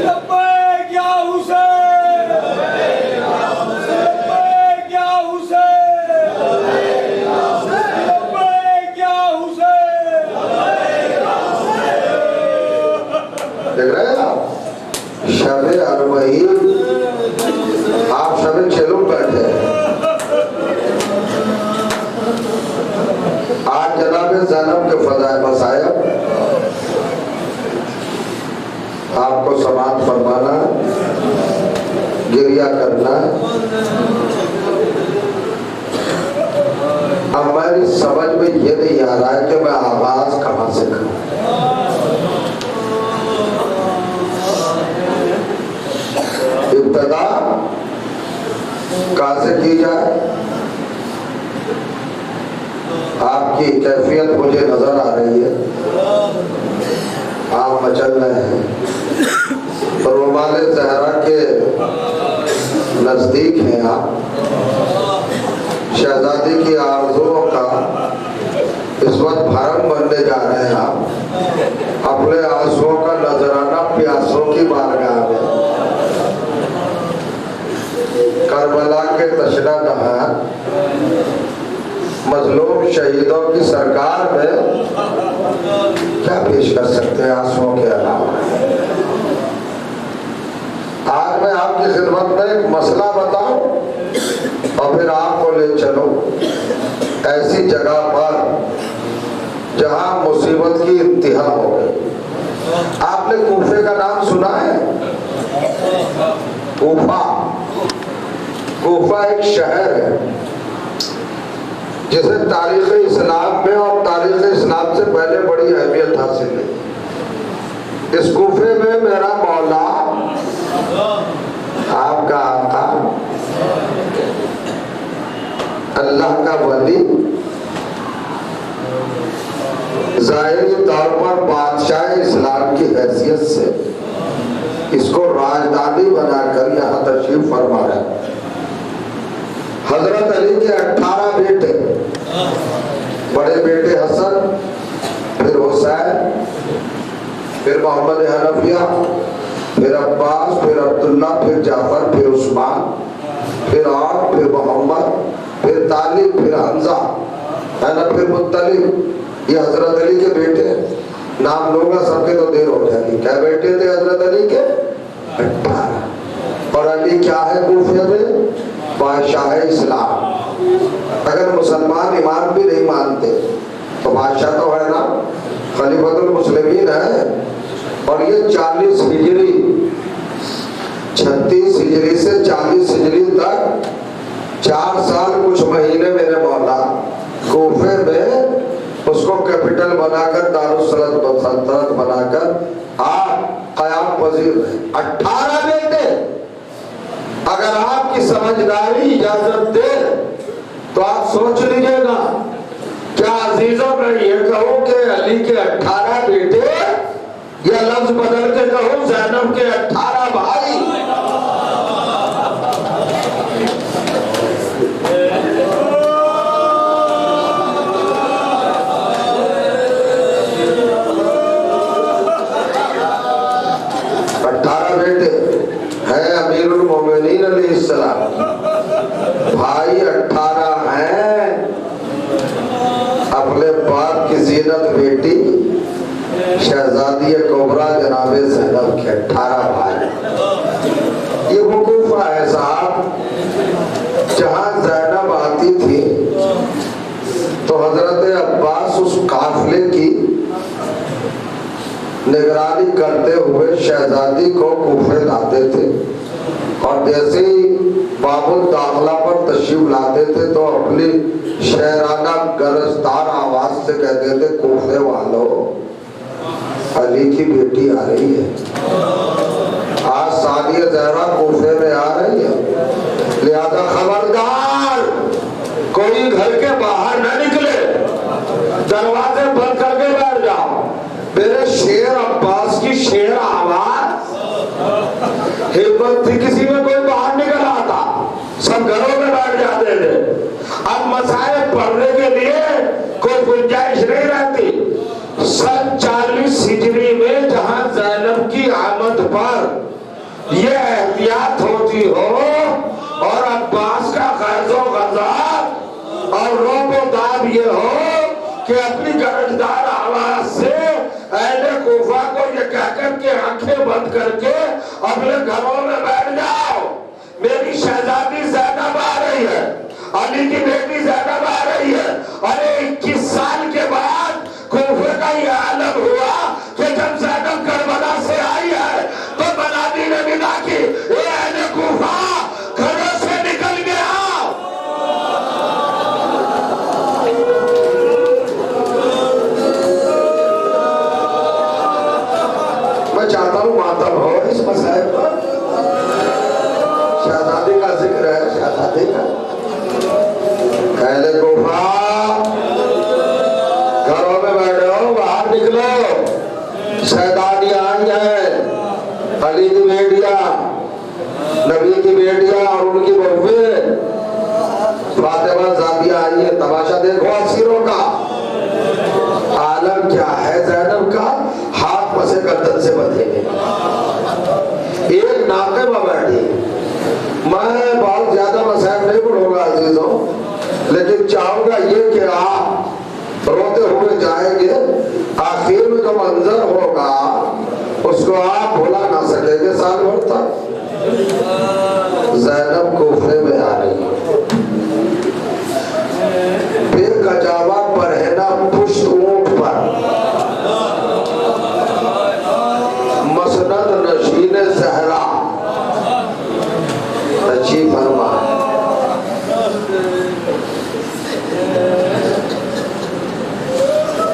لبیک یا حسین، لبیک یا حسین، لبیک یا حسین، لبیک یا حسین۔ دیکھ رہے ہیں آپ شب اربعین، آپ شب چلو بیٹھے ہیں۔ آج جناب زینب کے فضائل مسائب آپ کو سماعت فرمانا ہے، گریہ کرنا ہے۔ اب میری سمجھ میں یہ نہیں آ رہا ہے کہ میں آغاز کہاں سے کروں۔ ابتدا کہاں سے کی جائے؟ آپ کی کیفیت مجھے نظر آ رہی ہے، آپ مچل رہے ہیں، رومال زہرا کے نزدیک ہیں آپ، شہزادی کی آرزوؤں کا اس وقت بھرم بننے جا رہے ہیں آپ، اپنے آنسوؤں کا نذرانہ پیاسوں کی بارگاہ میں، کربلا کے تشنہ دہاں مظلوم شہیدوں کی سرکار میں کیا پیش کر سکتے ہیں آنسوؤں کے علاوہ؟ آج میں آپ کی خدمت میں ایک مسئلہ بتاؤں اور پھر آپ کو لے چلو ایسی جگہ پر جہاں مصیبت کی انتہا ہو گئی۔ آپ نے کوفے کا نام سنا ہے؟ کوفہ ایک شہر ہے جسے تاریخ اسلام میں اور تاریخ اسلام سے پہلے بڑی اہمیت حاصل ہے۔ اس کوفے میں میرا مولا، آپ کا آقا، اللہ کا ولی، ظاہری طور پر بادشاہ اسلام کی حیثیت سے اس کو راجدھانی بنا کر یہاں تشریف فرما رہے ہیں۔ حضرت علی کے 18 بیٹے، بڑے بیٹے حسن، پھر حسین، پھر محمد حنفیہ، پھر عباس، پھر عبداللہ، پھر جعفر، پھر عثمان، پھر عون، پھر محمد، پھر طالب، پھر حمزہ، ہے نا، پھر مطلب۔ یہ حضرت علی کے بیٹے ہیں، نام لوں گا سب کے تو دیر ہو جائے گی۔ کیا بیٹے تھے حضرت علی کے؟ 18۔ اور علی کیا ہے کوفے میں؟ بادشاہ اسلام۔ اگر مسلمان ایمان بھی نہیں مانتے تو بادشاہ تو ہے نا، خلیفۃ المسلمین ہے۔ اور یہ 40 ہجری، 36 ہجری سے 40 ہجری تک 4 سال کچھ مہینے میرے مولا کوفے میں اس کو کیپٹل بنا کر، دارالسلطنت بنا کر آپ قیام پذیر رہے۔ 18 بیٹے۔ اگر آپ کی سمجھداری اجازت دے تو آپ سوچ لیجئے گا، کیا عزیزوں میں یہ کہوں کہ علی کے 18 بیٹے، یا لفظ بدل کے کہوں زینب کے 18 بھائی؟ امیر المومنین علیہ السلام، بھائی 18 ہیں۔ اپنے باپ کی زینت بیٹی شہزادی کبریٰ جناب زینب کے 18 بھائی۔ یہ وہ کوفہ ہے صاحب جہاں زینب آتی تھی تو حضرت عباس اس قافلے کی نگرانی کرتے ہوئے شہزادی کو کوفے لاتے تھے، اور جیسے ہی باب الداخلہ پر تشریف لاتے تھے تو اپنی شاعرانہ گرجدار آواز سے کہتے تھے کوفے والوں علی کی بیٹی آ رہی ہے، آج ثانیہ زہرا کوفے میں آ رہی ہے، لہذا خبردار کوئی گھر کے باہر نہ نکلے، دروازے بند کر کے بیٹھ جاؤ۔ میرے شیر عباس کی شیر آواز ہمت تھی کسی میں کوئی باہر نکل آتا، سب گھروں میں بیٹھ جاتے تھے۔ اب مسائل پڑھنے کے لیے کوئی گنجائش نہیں رہتی۔ سن 40 ہجری میں جہاں زینب کی آمد پر یہ احتیاط ہوتی ہو اور عباس کا غیظ و غضب اور روب و داب یہ ہو کہ اپنی گرجدار آواز سے اہل کوفہ کو یہ کہہ کر کے آنکھیں بند کر کے اپنے گھروں میں بیٹھ جاؤ، میری شہزادی زینب آ رہی ہے، علی کی بیٹی زینب آ رہی ہے۔ ارے 21 سال کے بعد کوفے کا یہ عالم ہوا کہ جب زینب کربلا سے آئی ہے تو منادی نے ندا کی، اے اہل کوفہ گھروں سے نکل گیا۔ میں چاہتا ہوں ماتم ہو اس مسائل پر، شہزادی کا ذکر ہے، شہزادی کا۔ اہل کوفہ گھروں میں بیٹھے ہو، باہر نکلو، شہزادی آئی ہے، علی کی بیٹیاں، نبی کی بیٹیاں اور ان کی بہویں، فاطمہ زادیہ آئی ہے، تماشا دیکھو اسیروں کا۔ عالم کیا ہے زینب کا، ہاتھ پسے گردن سے بندھے گئے، ایک ناقبہ بیٹھی۔ میں بہت زیادہ مسائل نہیں پڑھوں گا عزیزوں، لیکن چاہوں گا یہ کہ آپ روتے ہوئے جائیں گے، آخر میں جو منظر ہوگا اس کو آپ بھولا نہ سکیں گے سال بھر تک۔ زینب کوفے میں آ رہی ہے، بے کجاوا پرہنا پشت اونٹ پر، مسند نشین زہرا، اچھی فرما۔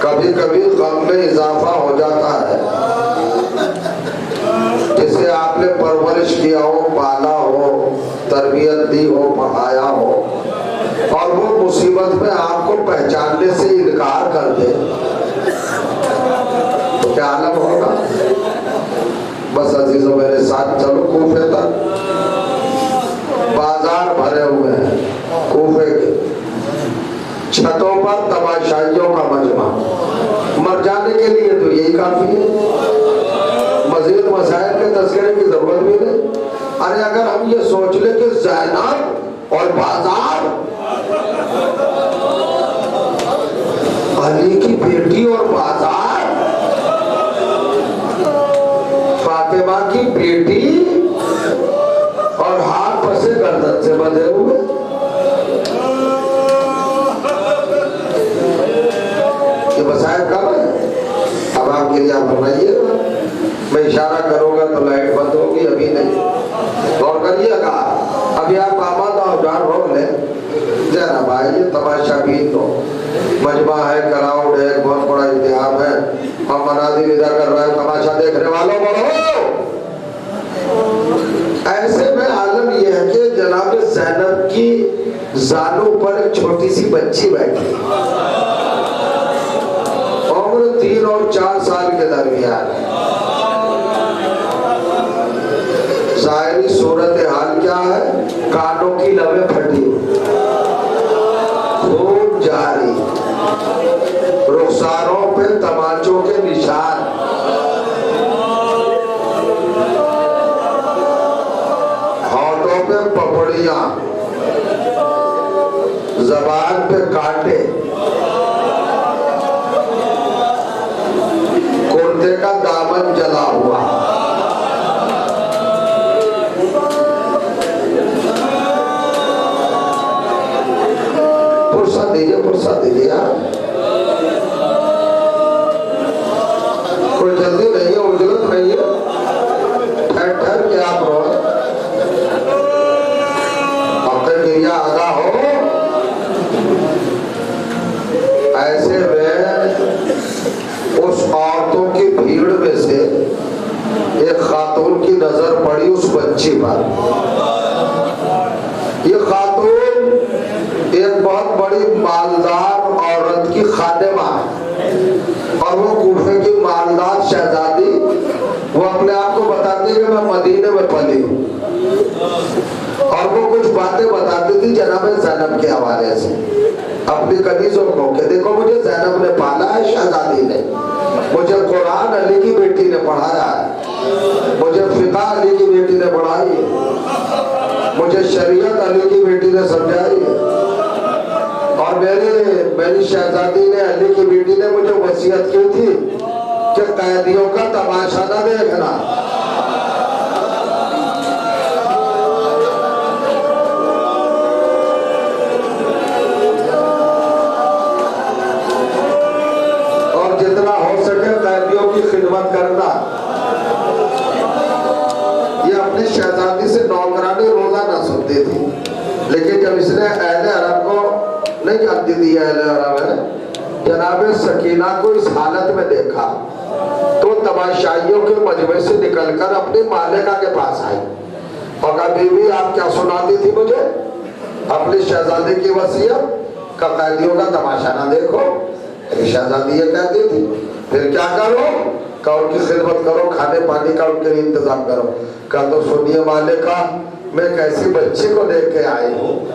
کبھی کبھی غم میں اضافہ ہو جاتا ہے، جسے آپ نے پرورش کیا ہو، پالا ہو، تربیت دی ہو، پڑھایا ہو، اور وہ مصیبت میں آپ کو پہچاننے سے انکار کر دے تو کیا عالم ہوگا؟ بس عزیزوں میرے ساتھ چلو کوفے تک۔ بازار بھرے ہوئے ہیں کوفے کے، چھتوں پر تماشائیوں کا مجمع، مر جانے کے لیے تو یہی کافی ہے، مزید مسائل کے تذکرے کی ضرورت بھی نہیں۔ ارے اگر ہم یہ سوچ لیں کہ زینب اور بازار، علی کی بیٹی اور بازار، فاطمہ کی بیٹی اور ہاتھ پسے گردن سے بندھے ہوئے، یہ مسائل کب ہے؟ اب آپ کے لیے آپ فرمائیے، میں اشارہ کروں گا تو لائٹ بند ہوگی، ابھی نہیں، غور کریے گا۔ ابھی آپ آمد اور جان روک لیں، ذرا بھائی یہ تماشا بھی تو مجمع ہے، کراؤڈ ہے، بہت بڑا اتحاد ہے، ہم مناظر ادا کر رہے ہیں، تماشا دیکھنے والوں بڑھو۔ ایسے میں عالم یہ ہے کہ جناب زینب کی زانوں پر ایک چھوٹی سی بچی بیٹھی، عمر 3 اور 4 سال کے درمیان ہے۔ ظاہری صورتحال کیا ہے؟ کانوں کی لبیں پھٹی، خون جاری، رخساروں پہ تماچوں کے نشان، ہونٹوں پہ پپڑیاں، زبان پہ کانٹے، کرتے کا دامن جلا ہوا، فرصت دیجیے یار، کوئی جلدی نہیں ہے، اجلت نہیں ہے، ٹھہر کے آپ رو۔ بات. یہ خاتون ایک بہت بڑی مالدار عورت کی خادمہ ہے اور وہ کوفے کی مالدار شہزادی. وہ اپنے آپ کو بتاتی ہے کہ میں مدینے میں پلی ہوں اور وہ کچھ باتیں بتاتی تھی جناب زینب کے حوالے سے اپنی کنیزوں کو کہ دیکھو مجھے زینب نے پالا ہے، شہزادی نے مجھے قرآن علی کی بیٹی نے پڑھایا ہے، مجھے فقہ علی کی بیٹی نے پڑھائی ہے، مجھے شریعت علی کی بیٹی نے سمجھائی ہے، اور میری شہزادی نے علی کی بیٹی نے مجھے وصیت کی تھی کہ قیدیوں کا تماشا نہ دیکھنا. اور جتنا ہو سکے قیدیوں کی خدمت کرنا. یہ اپنی شہزادی سے نوکرانی روزہ نہ سنتی تھی، لیکن جب اس نے اہل عرب کو نہیں جانتی تھی، اہل عرب ہے جناب سکینہ کو اس حالت میں دیکھا تو تماشائیوں کے مجمع سے نکل کر اپنی مالکہ کے پاس آئی اور کہا بی بی آپ کیا سناتی تھی مجھے؟ اپنی شہزادی کی وصیت کہ قیدیوں کا تماشا نہ دیکھو. شہزادی یہ کہتی تھی پھر کیا کرو؟ کہ ان کی خدمت کرو، کھانے پانی کا ان کے لیے انتظام کرو. کہا تو سنیے مالکہ، میں ایک ایسی بچی کو دیکھ کے آئی ہوں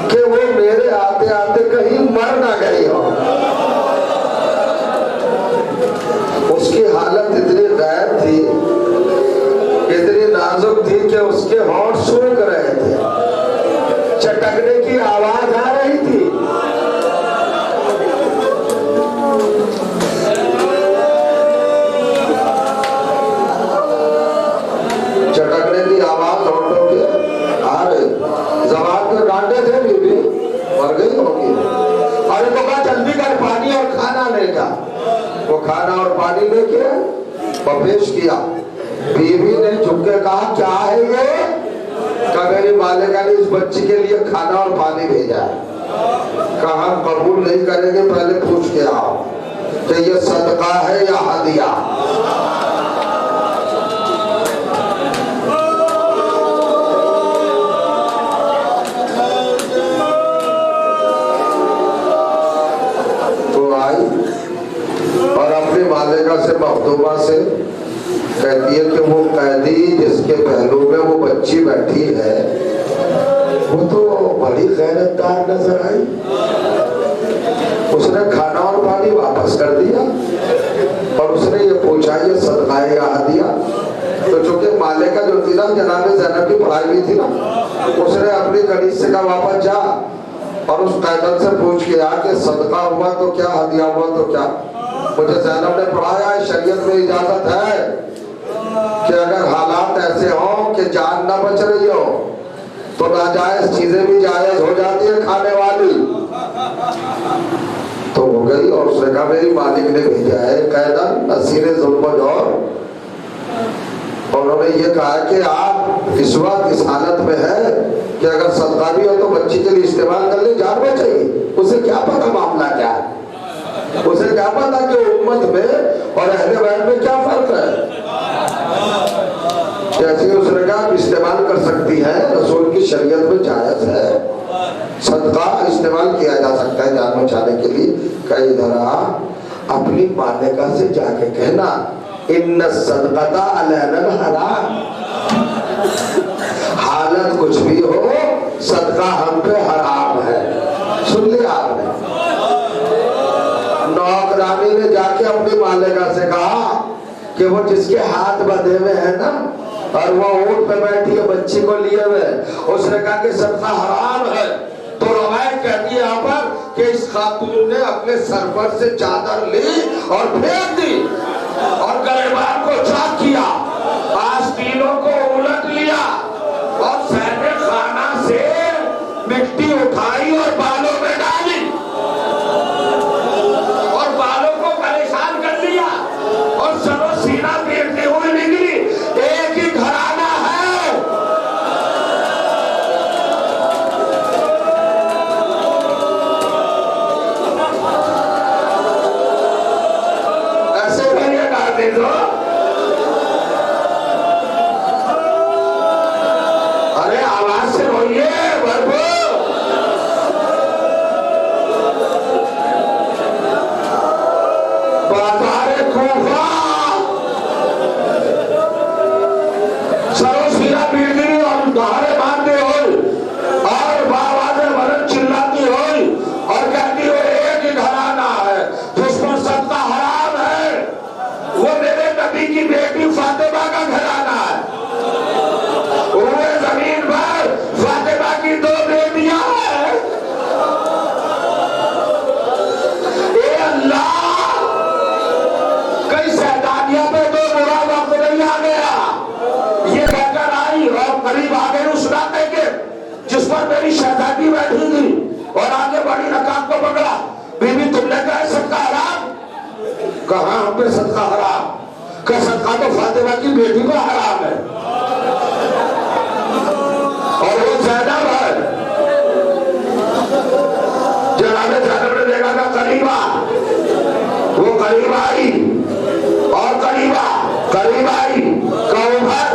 کہ وہ میرے آتے آتے کہیں مر نہ گئی ہو. اس کی حالت اتنی غیر تھی، اتنی نازک تھی کہ اس کے ہونٹ سوکھ رہے تھے، چٹکنے کی آواز آ رہی تھی. چٹکنے کی آواز ہونٹوں کے آ رہی، زبان پہ کانٹے تھے، بی بی مر گئی ہوگی. ارے تو کہا جلدی کر پانی اور کھانا لے جا. وہ کھانا اور پانی لے کے اور پیش کیا. بیوی نے جھک کے کہا کیا ہے یہ؟ کہ میری مالکہ نے اس بچی کے لیے کھانا اور پانی بھیجا ہے. کہا ہم قبول نہیں کریں گے، پہلے پوچھ کے آؤ کہ یہ صدقہ ہے یا ہدیہ. اور اپنی مالکہ سے مخدومہ سے کہتی ہے کہ وہ قیدی جس کے پہلو میں وہ بچی بیٹھی ہے وہ تو بڑی غیرت دار نظر آئی. اس نے کھانا اور پانی واپس کر دیا اور اس نے یہ پوچھا یہ صدقہ ہے یا ہدیہ. تو چونکہ مالکہ جو تھی نا جناب زینب کی پڑھائی بھی تھی نا، اس نے اپنی کنیز سے کہا واپس جا اور اس قیدن سے پوچھ کے آ کہ صدقہ ہوا تو کیا، ہدیہ ہوا تو کیا. مجھے زینب نے پڑھایا ہے شریعت میں اجازت ہے کہ اگر حالات ایسے ہوں کہ جان نہ بچ رہی ہو تو ناجائز چیزیں بھی جائز ہو جاتی ہیں کھانے والی. تو ہو گئی اور اس نے کہا میری مالک نے بھیجا ہے قیدن اسیر ظلم و جور. انہوں نے یہ کہا کہ آپ اس وقت اس حالت میں ہے کہ اگر صدقہ بھی ہو تو بچی کے لیے استعمال کر لیں، جان بچے. اسے کیا پتا معاملہ کیا ہے، اسے کیا پتا کہ امت میں اور اہل بیت میں کیا فرق ہے. جیسے اس نے کہا استعمال کر سکتی ہے، رسول کی شریعت میں جائز ہے، صدقہ استعمال کیا جا سکتا ہے جان بچانے کے لیے. کہ ادھر اپنی مالکہ سے جا کے کہنا ان الصدقہ علینا الحرام، حالت کچھ بھی ہو صدقہ ہم پہ حرام ہے. سن لیا آپ نے؟ نوکرانی نے جا کے اپنی مالکہ سے کہا کہ وہ جس کے ہاتھ بندھے ہوئے ہیں نا اور وہ اونٹ پہ بیٹھی ہے بچی کو لیے ہوئے، اس نے کہا کہ صدقہ حرام ہے. تو روایت کہتی ہے یہاں پر کہ اس خاتون نے اپنے سر پر سے چادر لی اور پھینک دی اور گریبان کو چاک کیا، آستینوں کو الٹ لیا اور صحن خانہ سے مٹی اٹھائی اور بالوں میں ڈالی اور بالوں کو پریشان کر لیا اور سر و سینہ پیٹتے ہوئے نکلی. ایک ہی گھرانہ ہے. ایسے بھائی ڈال دے دو کہاں ہم پہ صدقہ حرام؟ کہ صدقہ تو فاطمہ کی بیٹی کو حرام ہے اور وہ زینب ہے. جناب زینب نے دیکھا کہ قریبا وہ قریب آئی اور قریب آئی کہ اوپر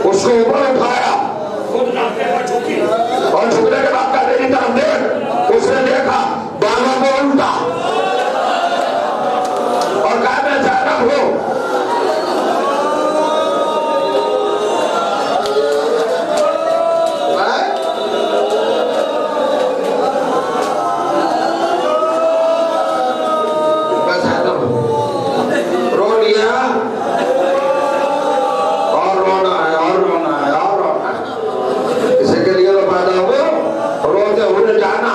اس کو اوپر اٹھایا اور جھکنے کے بعد کہتے کی طرف دیکھ. اس نے دیکھا بالوں کو الٹا اور کہا میں زینب ہوں. رو لیا اور رونا ہے اور رونا ہے اور رونا ہے. اسی کے لیے تو پیدا ہو روتے ہوئے جانا.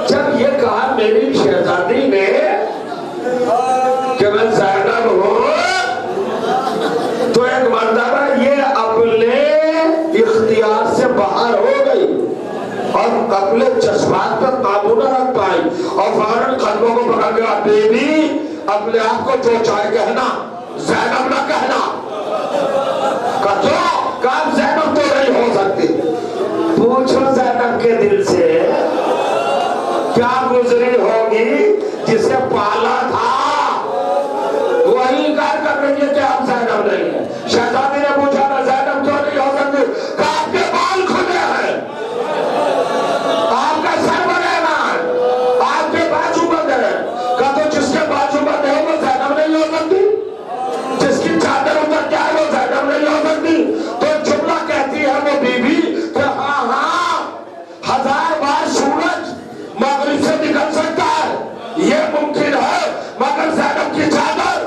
جب یہ کہا میری شہزادی نے کہ میں زینب ہوں تو ایک مرتبہ یہ اپنے اختیار سے باہر ہو گئی اور اپنے جذبات پر قابو نہ رکھ پائی اور فوراً قلبوں کو پکڑ گیا. بیوی اپنے آپ کو جو چاہے کہنا زینب نہ کہنا. کہا زینب تو نہیں ہو سکتی. پوچھو زینب کے دل سے کیا گزری ہوگی جسے پالا تھا وہی انکار کر رہی ہے کہ آپ زینب نہیں ہے. شہزادی نے پوچھا نا زینب تو نہیں ہو سکتی. کہا آپ کے بال کھلے ہیں آپ کا سر بنانا ہے آپ کے بازو بند ہے. کہا تو جس کے بازو بند ہے وہ زینب نہیں ہو سکتی. جس کی چادر اتر کیا ہے وہ زینب نہیں ہو سکتی. تو جملہ کہتی ہے وہ بیوی کہ ہاں ہاں 1000 بار سورج مغرب سے نکل سکتا ہے یہ ممکن ہے مگر زینب کی چادر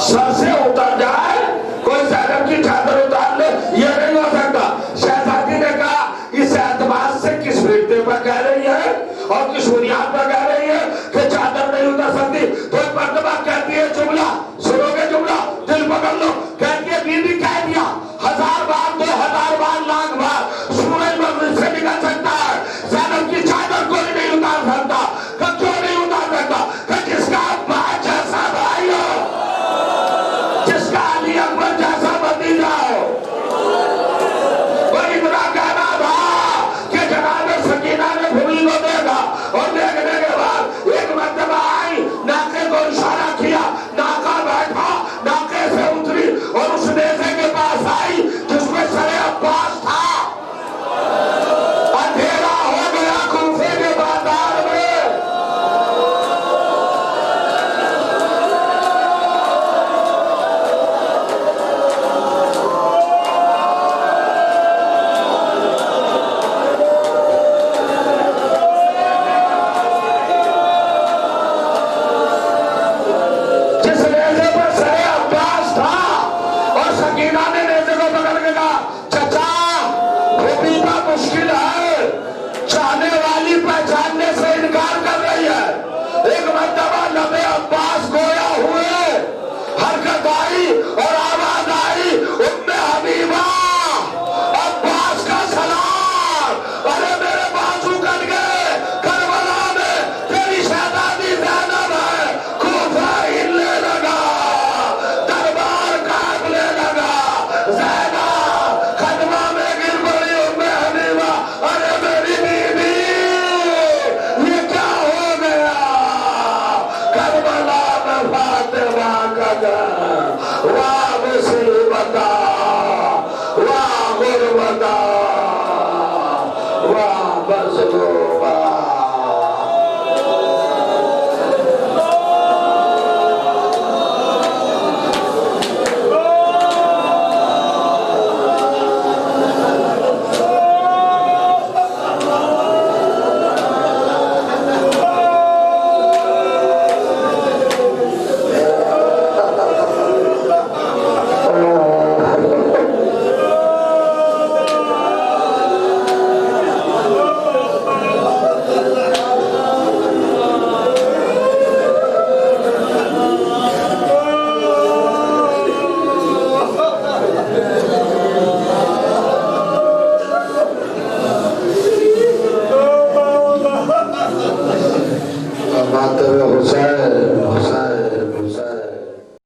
سر سے اتر جائے کوئی زینب کی چادر اتار لے یہ نہیں ہو سکتا. شہزادی نے کہا اس اعتبار سے کس رشتے پر کہہ رہی ہے اور کس بنیاد پر کہہ رہی ہے کہ چادر نہیں اتر سکتی. تو ایک مرتبہ کہتی ہے جملہ سنو گے جملہ دل پکڑ لو. کہتی ہے بیوی کہہ دیا 1000 بار 2000 بار لاکھ بار سورج مغرب سے نکل سکتا ہے زینب کی چادر کوئی نہیں اتار سکتا. کہ کیوں نہیں اتار سکتا؟ کہ جس کا باپ جیسا بھائی ہو جس کا علی اکبر جیسا بھتیجا ہو وہ اتنا کہنا تھا کہ جناب سکینہ نے بھولی کو دیکھا اور دیکھنے کے بعد ایک مرتبہ آئی ناقے کو اشارہ کیا ناقہ بیٹھا ناقے سے اتری اور اس نیزے کے پاس آئی جس میں سر عباس تھا. اندھیرا ہو گیا کوفے کے بازار میں. جس نیزے پر سر عباس تھا اور سکینہ نے نیزے کو پکڑ کے کہا چچا وہ پیتا مشکل ہے چاہنے والا